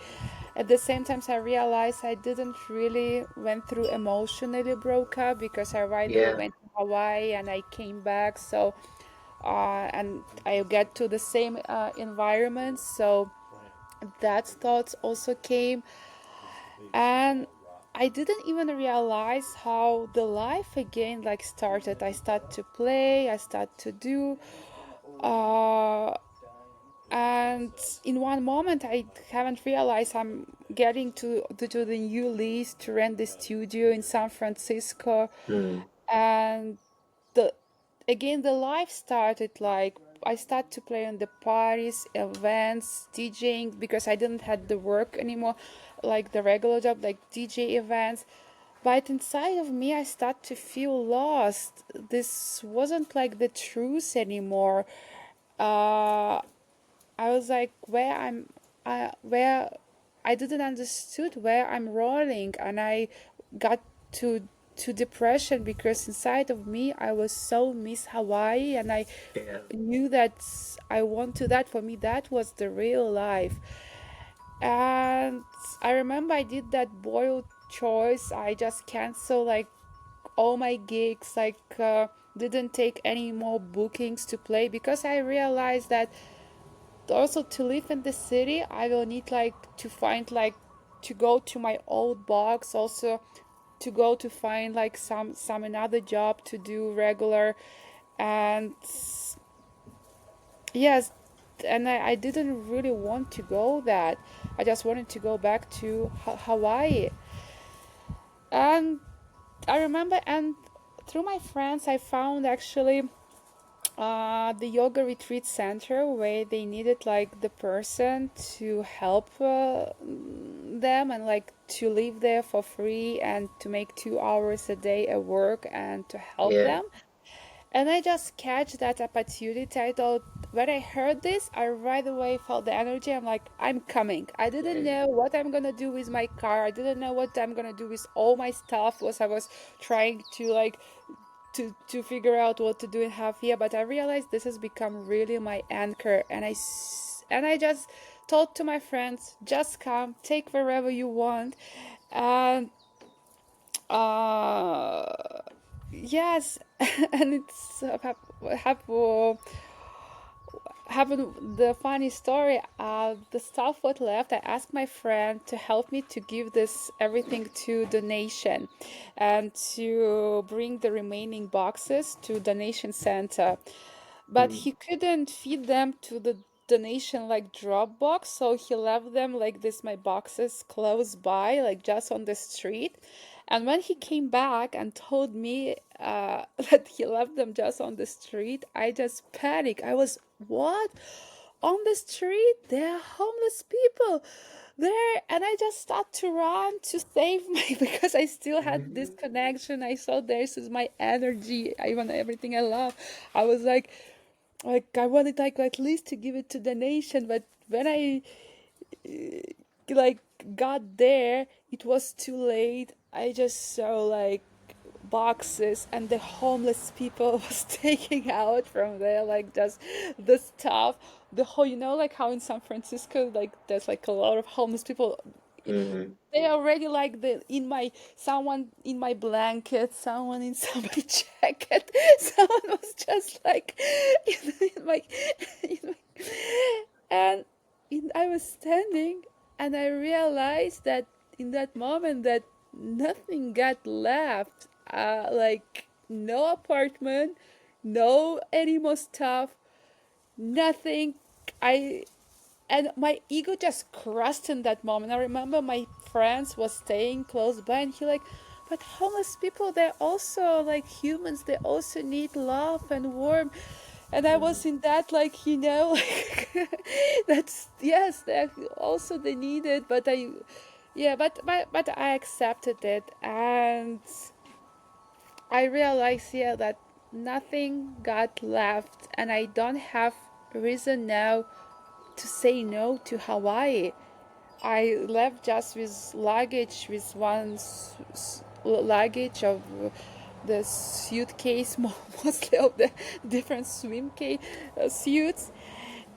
At the same time, I realized I didn't really went through emotionally broke up because I right away Yeah. went to Hawaii and I came back. So and I get to the same environment. So that thoughts also came, and I didn't even realize how the life again like started. I start to play, I start to do, uh, and in one moment I haven't realized I'm getting to the new lease to rent the studio in San Francisco, Mm. and the again the life started like I started to play on the parties, events, DJing because I didn't have the work anymore, like the regular job, like DJ events. But inside of me, I start to feel lost. This wasn't like the truth anymore. Uh, I was like, where I didn't understood where I'm rolling, and I got to depression because inside of me I was so miss Hawaii, and I Yeah. knew that I want to that. For me, that was the real life. And I remember I did that bold choice. I just canceled like all my gigs, like didn't take any more bookings to play because I realized that also to live in the city I will need like to find like to go to my old box, also to go to find like some another job to do regular. And yes, and I didn't really want to go that. I just wanted to go back to Hawaii. And I remember, and through my friends I found actually the yoga retreat center where they needed like the person to help them and like to live there for free and to make 2 hours a day at work and to help Yeah. them. And I just catch that opportunity. I thought when I heard this, I right away felt the energy. I'm like, I'm coming. I didn't Mm. know what I'm gonna do with my car. I didn't know what I'm gonna do with all my stuff. Was I was trying to like to figure out what to do and have here. But I realized this has become really my anchor, and I just told to my friends, just come, take wherever you want, and uh yes, and it's happened the funny story. The stuff what left, I asked my friend to help me to give this everything to donation and to bring the remaining boxes to donation center, but Mm, he couldn't feed them to the donation like drop box, so he left them like this my boxes close by, like just on the street. And when he came back and told me that he left them just on the street, I just panicked. I was, what? On the street? There are homeless people there. And I just started to run to save my, because I still had this mhm, connection. I saw this is my energy, even everything I love. I was like I wanted like at least to give it to the nation, but when I like got there, it was too late. I just saw like boxes and the homeless people was taking out from there like just the stuff, the whole, like how in San Francisco like there's like a lot of homeless people. mhm, They already like the in my someone in my blanket, someone in somebody's jacket, someone was just like in my, in my and I was standing and I realized that in that moment that nothing got left. Like no apartment, no any more stuff, nothing. I and my ego just crushed in that moment. I remember my friends was staying close by and he like, but homeless people, they're also like humans, they also need love and warmth. And I mhm, was in that like, like that's yes, that also they need it, but I yeah, but I accepted it, and I realized, yeah, that nothing got left, and I don't have reason now to say no to Hawaii. I left just with luggage, with one luggage of the suitcase, mostly of the different suits.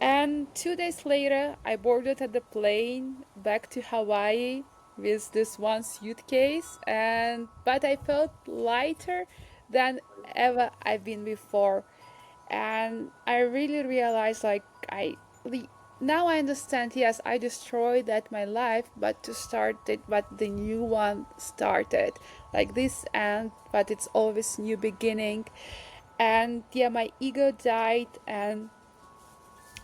And 2 days later, I boarded at the plane back to Hawaii with this one suitcase, and but I felt lighter than ever I've been before. And I really realized like now I understand, yes, I destroyed that my life, but to start it, but the new one started like this end, but it's always new beginning. And yeah, my ego died and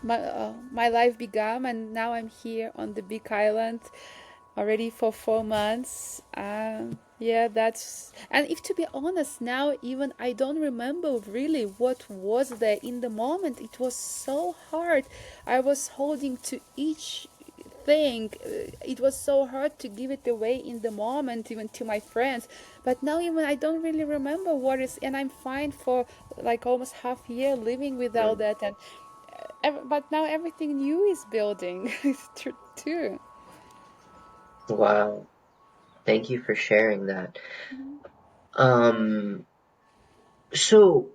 my life began, and now I'm here on the big island already for 4 months. Yeah, that's, and if to be honest, now even I don't remember really what was there in the moment. It was so hard. I was holding to each thing. It was so hard to give it away in the moment, even to my friends. But now even I don't really remember what is, and I'm fine for like almost half year living without mm. that, and but now everything new is building. It's true too. Wow. Thank you for sharing that. Um, so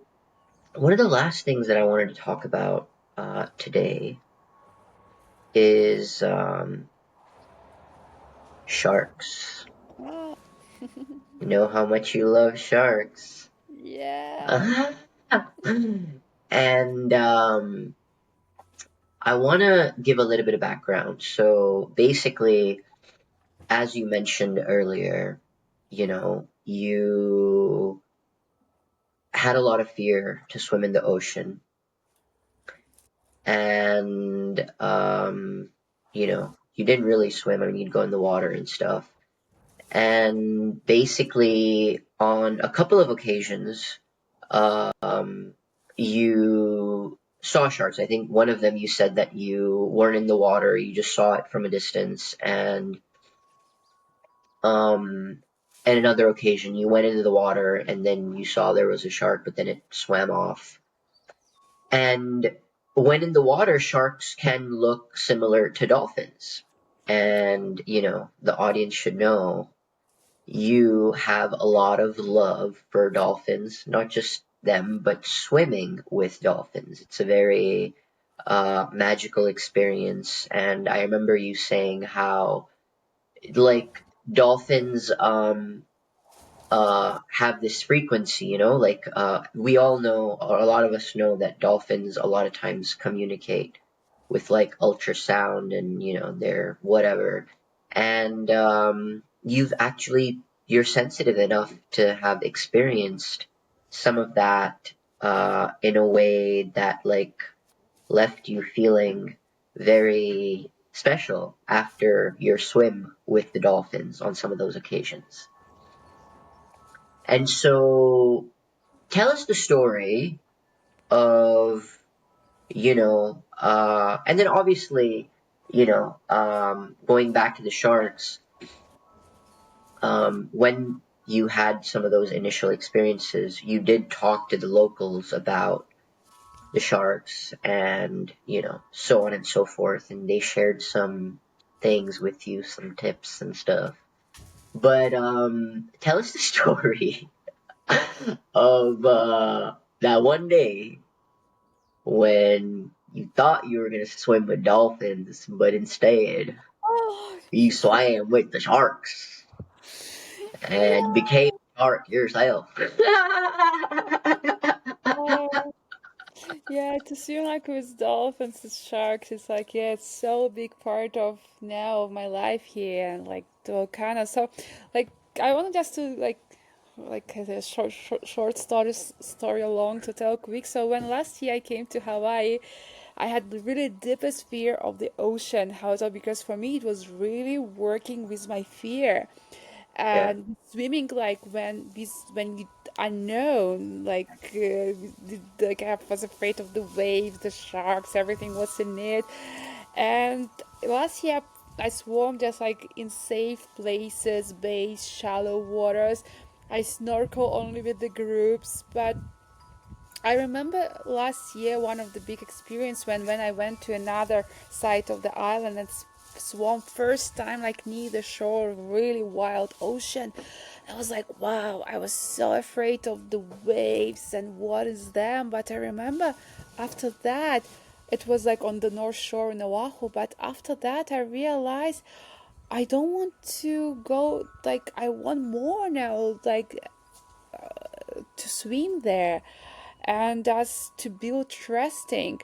one of the last things that I wanted to talk about today is sharks. Oh, You know how much you love sharks. yeah. And I want to give a little bit of background. So basically, as you mentioned earlier, you had a lot of fear to swim in the ocean, and you didn't really swim. I mean, you'd go in the water and stuff. And basically, on a couple of occasions, you saw sharks. I think one of them you said that you weren't in the water, you just saw it from a distance, um, and another occasion you went into the water and then you saw there was a shark, but then it swam off. And when in the water, sharks can look similar to dolphins. And, the audience should know you have a lot of love for dolphins, not just them, but swimming with dolphins. It's a very magical experience. And I remember you saying how, like, dolphins, have this frequency, like we all know, or a lot of us know, that dolphins a lot of times communicate with like ultrasound and their whatever. And you're sensitive enough to have experienced some of that in a way that like left you feeling very special after your swim with the dolphins on some of those occasions. And so tell us the story of, and then obviously, going back to the sharks, when you had some of those initial experiences, you did talk to the locals about the sharks and, so on and so forth, and they shared some things with you, some tips and stuff. But tell us the story of that one day when you thought you were gonna swim with dolphins, but instead Oh, you swam with the sharks and yeah. became a shark yourself. Oh, yeah, to swim like with dolphins and sharks, it's like, yeah, it's so big part of now of my life here and like the volcano. So, like, I want just to like a short story along to tell quick. So when last year I came to Hawaii, I had the really deepest fear of the ocean. How so? Because for me it was really working with my fear Yeah. and swimming like when you unknown like I was afraid of the waves, the sharks, everything was in it. And last year I swam just like in safe places, bays, shallow waters. I snorkel only with the groups, but I remember last year one of the big experience when I went to another side of the island and swam first time like near the shore, really wild ocean. I was like, wow, I was so afraid of the waves and what is them. But I remember after that, it was like on the North Shore in Oahu. But after that, I realized I don't want to go. Like I want more now. Like to swim there and just to build trusting.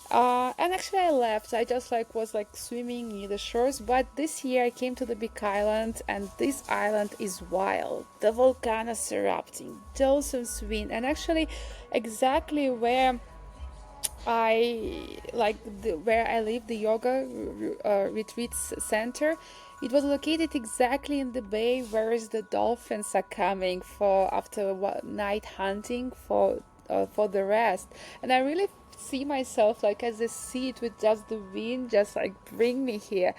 And actually, I left. I just like was like swimming near the shores. But this year, I came to the big island, and this island is wild. The volcanoes erupting, dolphins swim, and actually, exactly where where I live, the yoga retreat center. It was located exactly in the bay where the dolphins are coming for after night hunting for the rest. And I really see myself like as a seed with just the wind, just like bring me here.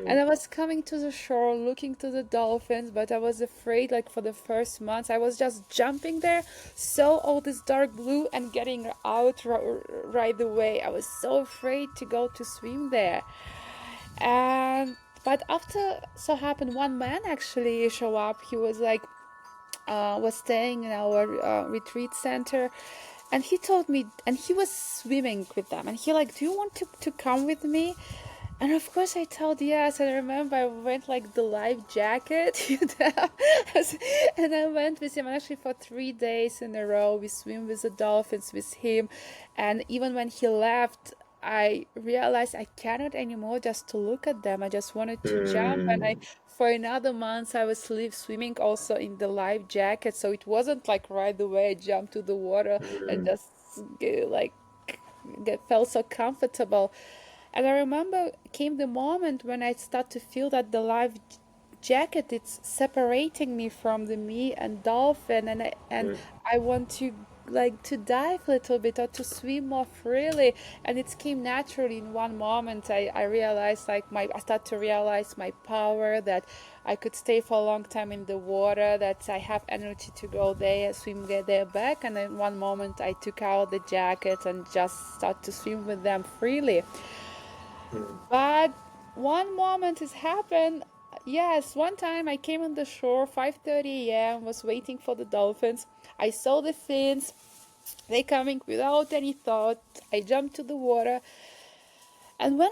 And Mm, I was coming to the shore, looking to the dolphins, but I was afraid, like for the first months, I was just jumping there, saw all this dark blue, and getting out right away. I was so afraid to go to swim there. And but after so happened, one man actually show up. He was like, was staying in our retreat center, and he told me, and he was swimming with them, and he like, do you want to come with me? And of course I told yes. And I remember I went like the life jacket, and I went with him. And actually for 3 days in a row, we swim with the dolphins with him. And even when he left, I realized I cannot anymore just to look at them. I just wanted to jump. And I mm, for another month I was swimming also in the life jacket. So it wasn't like right away I jumped to the water and mm, just like felt so comfortable. And I remember came the moment when I start to feel that the life jacket it's separating me from the me and dolphin, and mm, I want to like to dive a little bit or to swim more freely. And it came naturally in one moment. I realized like my I start to realize my power, that I could stay for a long time in the water, that I have energy to go there, swim, get there back. And in one moment I took out the jacket and just start to swim with them freely. mm, But one moment has happened. Yes, one time I came on the shore 5:30 a.m. was waiting for the dolphins. I saw the fins. They coming without any thought. I jumped to the water, and when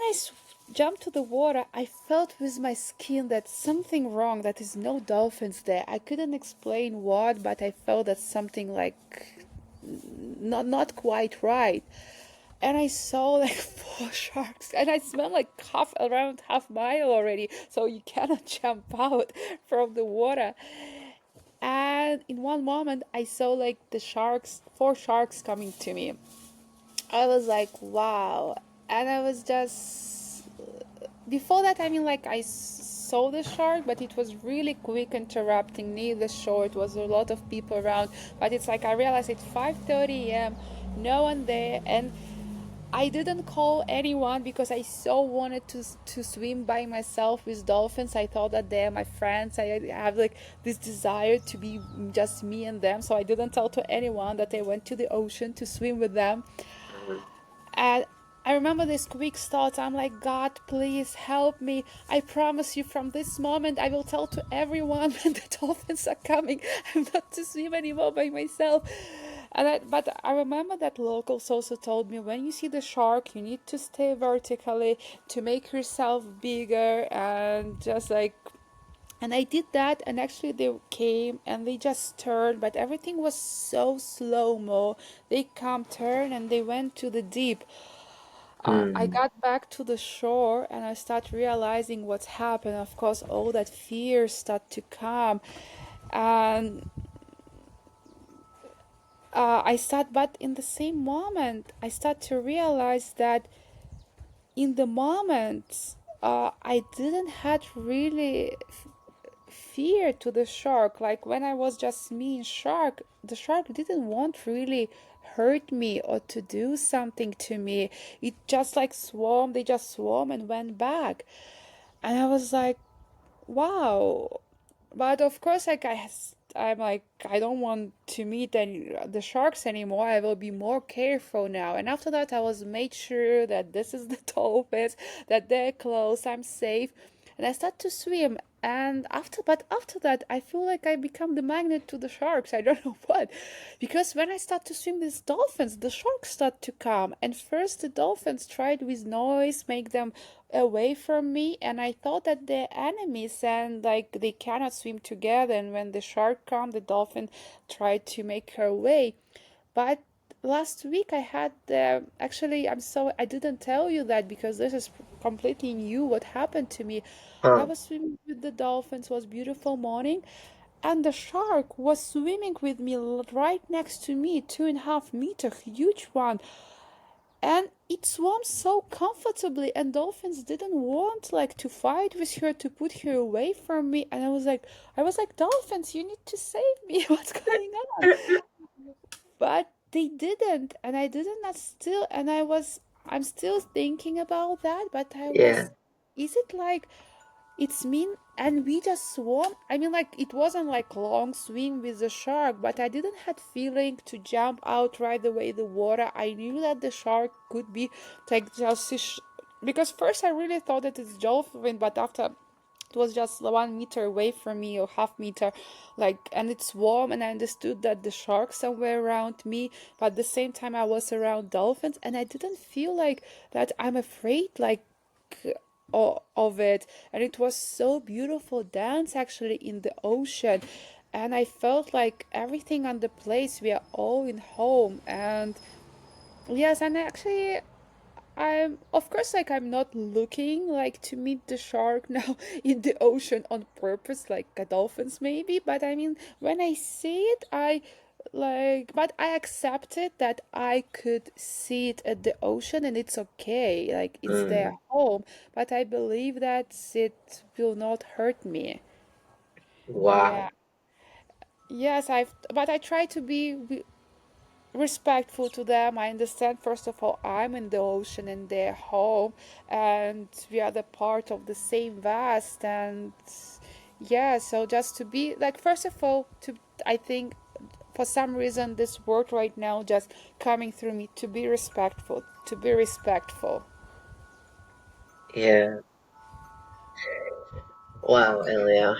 jumped to the water, I felt with my skin that something wrong, that is no dolphins there. I couldn't explain what, but I felt that something like not quite right. And I saw like four sharks, and I smelled like around half mile already, so you cannot jump out from the water. And in one moment, I saw like four sharks coming to me. I was like, wow. And I was just before that, I mean, like I saw the shark, but it was really quick interrupting near the shore. It was a lot of people around, but it's like I realized it's 5:30 a.m., no one there, and I didn't call anyone because I so wanted to swim by myself with dolphins. I thought that they're my friends. I have like this desire to be just me and them, so I didn't tell to anyone that I went to the ocean to swim with them. Mm, And I remember this quick thought. I'm like, God, please help me. I promise you, from this moment, I will tell to everyone when the dolphins are coming. I'm not to swim anymore by myself. But I remember that locals also told me when you see the shark, you need to stay vertically to make yourself bigger and just like. And I did that, and actually they came and they just turned, but everything was so slow mo. They come, turn, and they went to the deep. I mm, got back to the shore and I start realizing what's happened. Of course, all that fear start to come, and but in the same moment, I start to realize that in the moment, I didn't had really fear to the shark. Like when I was just me and shark, the shark didn't want really hurt me or to do something to me. It just like swam, they just swam and went back. And I was like, wow. But of course, like I'm like I don't want to meet the sharks anymore. I will be more careful now. And after that, I was made sure that this is the dolphins, that they're close, I'm safe, and I start to swim. And after that, I feel like I become the magnet to the sharks. I don't know what, because when I start to swim with dolphins, the sharks start to come. And first, the dolphins tried with noise make them away from me, and I thought that they're enemies and like they cannot swim together. And when the shark come, the dolphin tried to make her away. But last week I had actually I didn't tell you that because this is completely new what happened to me. I huh. was swimming with the dolphins, was beautiful morning, and the shark was swimming with me right next to me, 2.5 meter, huge one, and it swam so comfortably, and dolphins didn't want like to fight with her to put her away from me. And I was like, dolphins, you need to save me. What's going on? But they didn't, and I didn't not still and I'm still thinking about that, but Yeah. is it like it's mean, and we just swam. I mean, like it wasn't like long swim with the shark, but I didn't had feeling to jump out right away the water. I knew that the shark could be like because first I really thought that it's dolphin, but after it was just 1 meter away from me or half meter, like, and it's warm, and I understood that the sharks somewhere around me, but at the same time I was around dolphins, and I didn't feel like that I'm afraid like of it. And it was so beautiful dance actually in the ocean, and I felt like everything on the place, we are all in home. And yes, and actually I'm of course like I'm not looking like to meet the shark now in the ocean on purpose like a dolphins maybe, but I mean when I see it I like, but I accepted that I could see it at the ocean and it's okay, like it's their Mm, home, but I believe that it will not hurt me. wow. Yeah. Yes, but I try to be respectful to them. I understand, first of all, I'm in the ocean and they're home, and we are the part of the same vast. And yeah, so just to be like, first of all, I think for some reason, this word right now just coming through me, to be respectful, to be respectful. Yeah. Wow, Elia.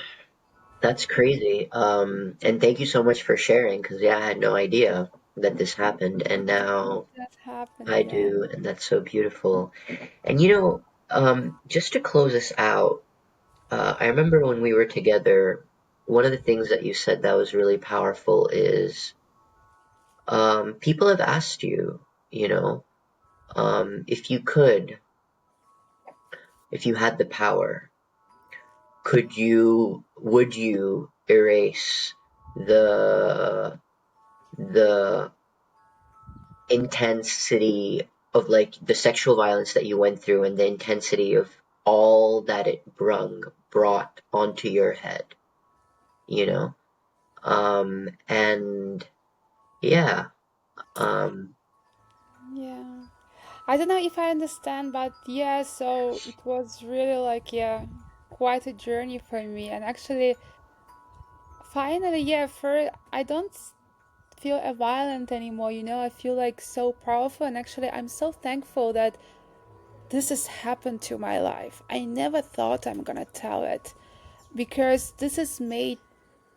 That's crazy. And thank you so much for sharing, because yeah, I had no idea that this happened, and now That happened, I yeah. do, and that's so beautiful. And Just to close us out, I remember when we were together, one of the things that you said that was really powerful is people have asked you, you know, if you could, if you had the power, would you erase the intensity of like the sexual violence that you went through and the intensity of all that it brought onto your head, you know? And yeah, um, Yeah. I don't know if I understand, but yeah, so it was really like, yeah, quite a journey for me. And actually, finally, yeah, for I don't feel violent anymore, you know, I feel like so powerful. And actually, I'm so thankful that this has happened to my life. I never thought I'm gonna tell it because this has made,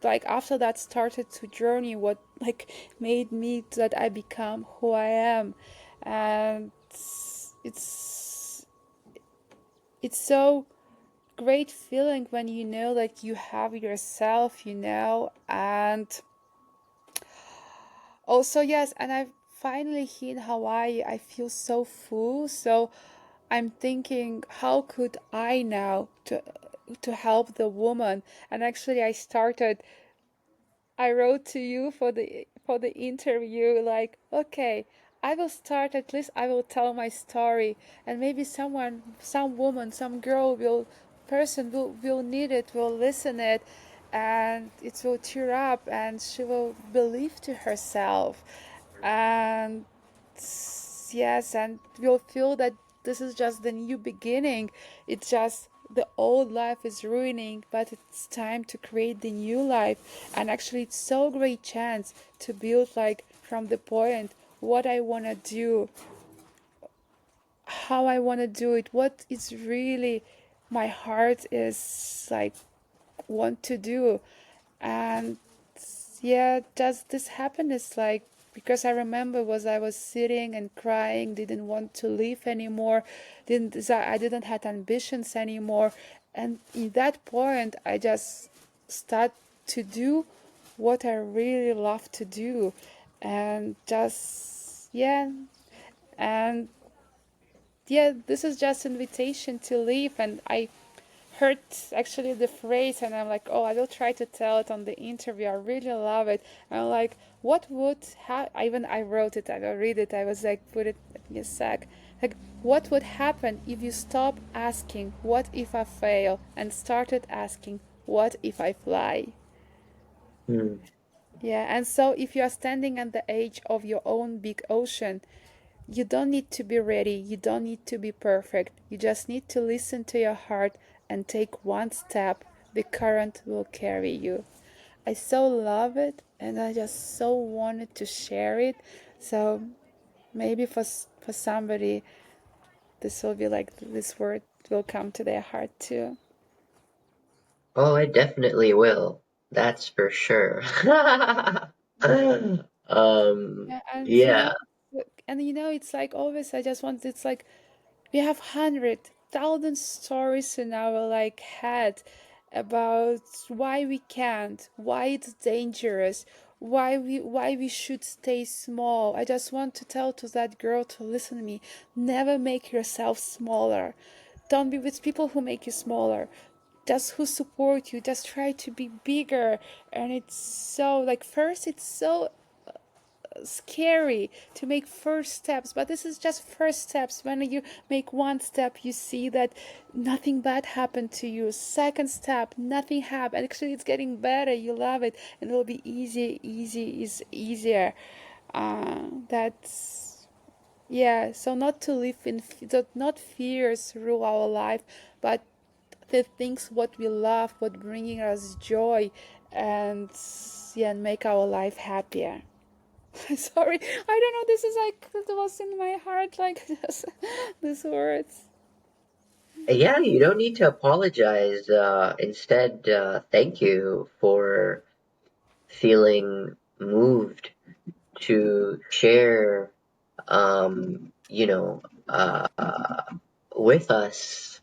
like, after that started to journey what like made me that I become who I am. And it's it's so great feeling when you know like you have yourself, you know. And also, yes, and I finally here in Hawaii I feel so full. So I'm thinking how could I now to help the woman. And actually I started, I wrote to you for the interview like, okay, I will start, at least I will tell my story, and maybe someone, some woman, some girl will person will need it, will listen it, and it will cheer up and she will believe to herself. And yes, and we'll feel that this is just the new beginning. It's just the old life is ruining, but it's time to create the new life. And actually, it's so great chance to build like from the point what I want to do, how I want to do it, what is really my heart is like want to do. And yeah, does this happiness like, because I remember was I was sitting and crying, didn't want to live anymore, I didn't have ambitions anymore. And in that point I just start to do what I really love to do. And just yeah, and yeah, this is just invitation to live. And I heard actually the phrase and I'm like, oh, I will try to tell it on the interview. I really love it. And I'm like, what would even I wrote it, I will read it. I was like, put it in a sec. Like, what would happen if you stop asking what if I fail and started asking what if I fly? hmm. Yeah, and so if you are standing at the edge of your own big ocean, you don't need to be ready, you don't need to be perfect. You just need to listen to your heart and take one step. The current will carry you. I so love it and I just so wanted to share it. So maybe for somebody this will be like this word will come to their heart too. Oh, I definitely will. That's for sure. Yeah, and you know, yeah. it's like always I just want, it's like we have 100,000 stories in our like head about why we can't, why it's dangerous, why we should stay small. I just want to tell to that girl to listen to me. Never make yourself smaller. Don't be with people who make you smaller. Just who support you. Just try to be bigger. And it's so like first it's so scary to make first steps, but this is just first steps. When you make one step you see that nothing bad happened to you, second step nothing happened, actually it's getting better, you love it, and it'll be easy is easier. That's yeah, so not to live in not fears rule our life, but the things what we love, what bringing us joy, and yeah, and make our life happier. Sorry, I don't know. This is like it was in my heart, like this, these words. Yeah, you don't need to apologize. Instead, thank you for feeling moved to share, you know, with us,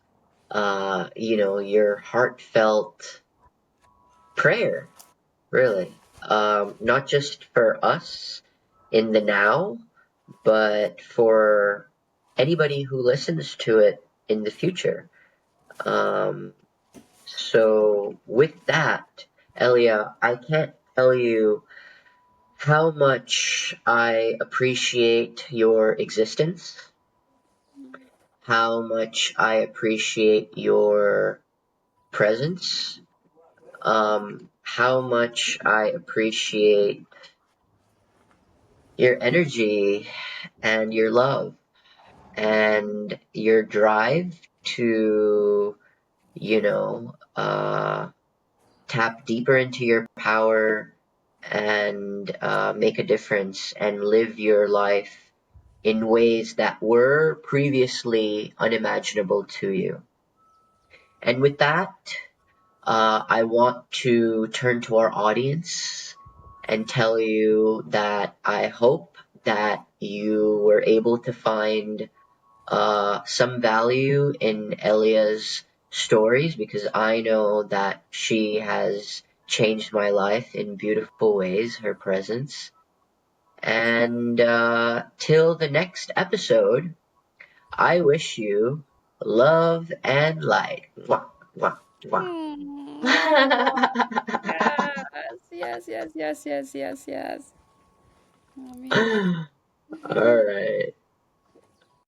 your heartfelt prayer, really. Not just for us in the now, but for anybody who listens to it in the future. Um, so, with that, Elia, I can't tell you how much I appreciate your existence, how much I appreciate your presence, how much I appreciate your energy and your love and your drive to, you know, tap deeper into your power and make a difference and live your life in ways that were previously unimaginable to you. And with that, I want to turn to our audience and tell you that I hope that you were able to find some value in Elia's stories because I know that she has changed my life in beautiful ways, her presence. And till the next episode, I wish you love and light. Mwah, mwah, mwah. Oh, yes, yes, yes, yes, yes, yes, yes. I mean, All right.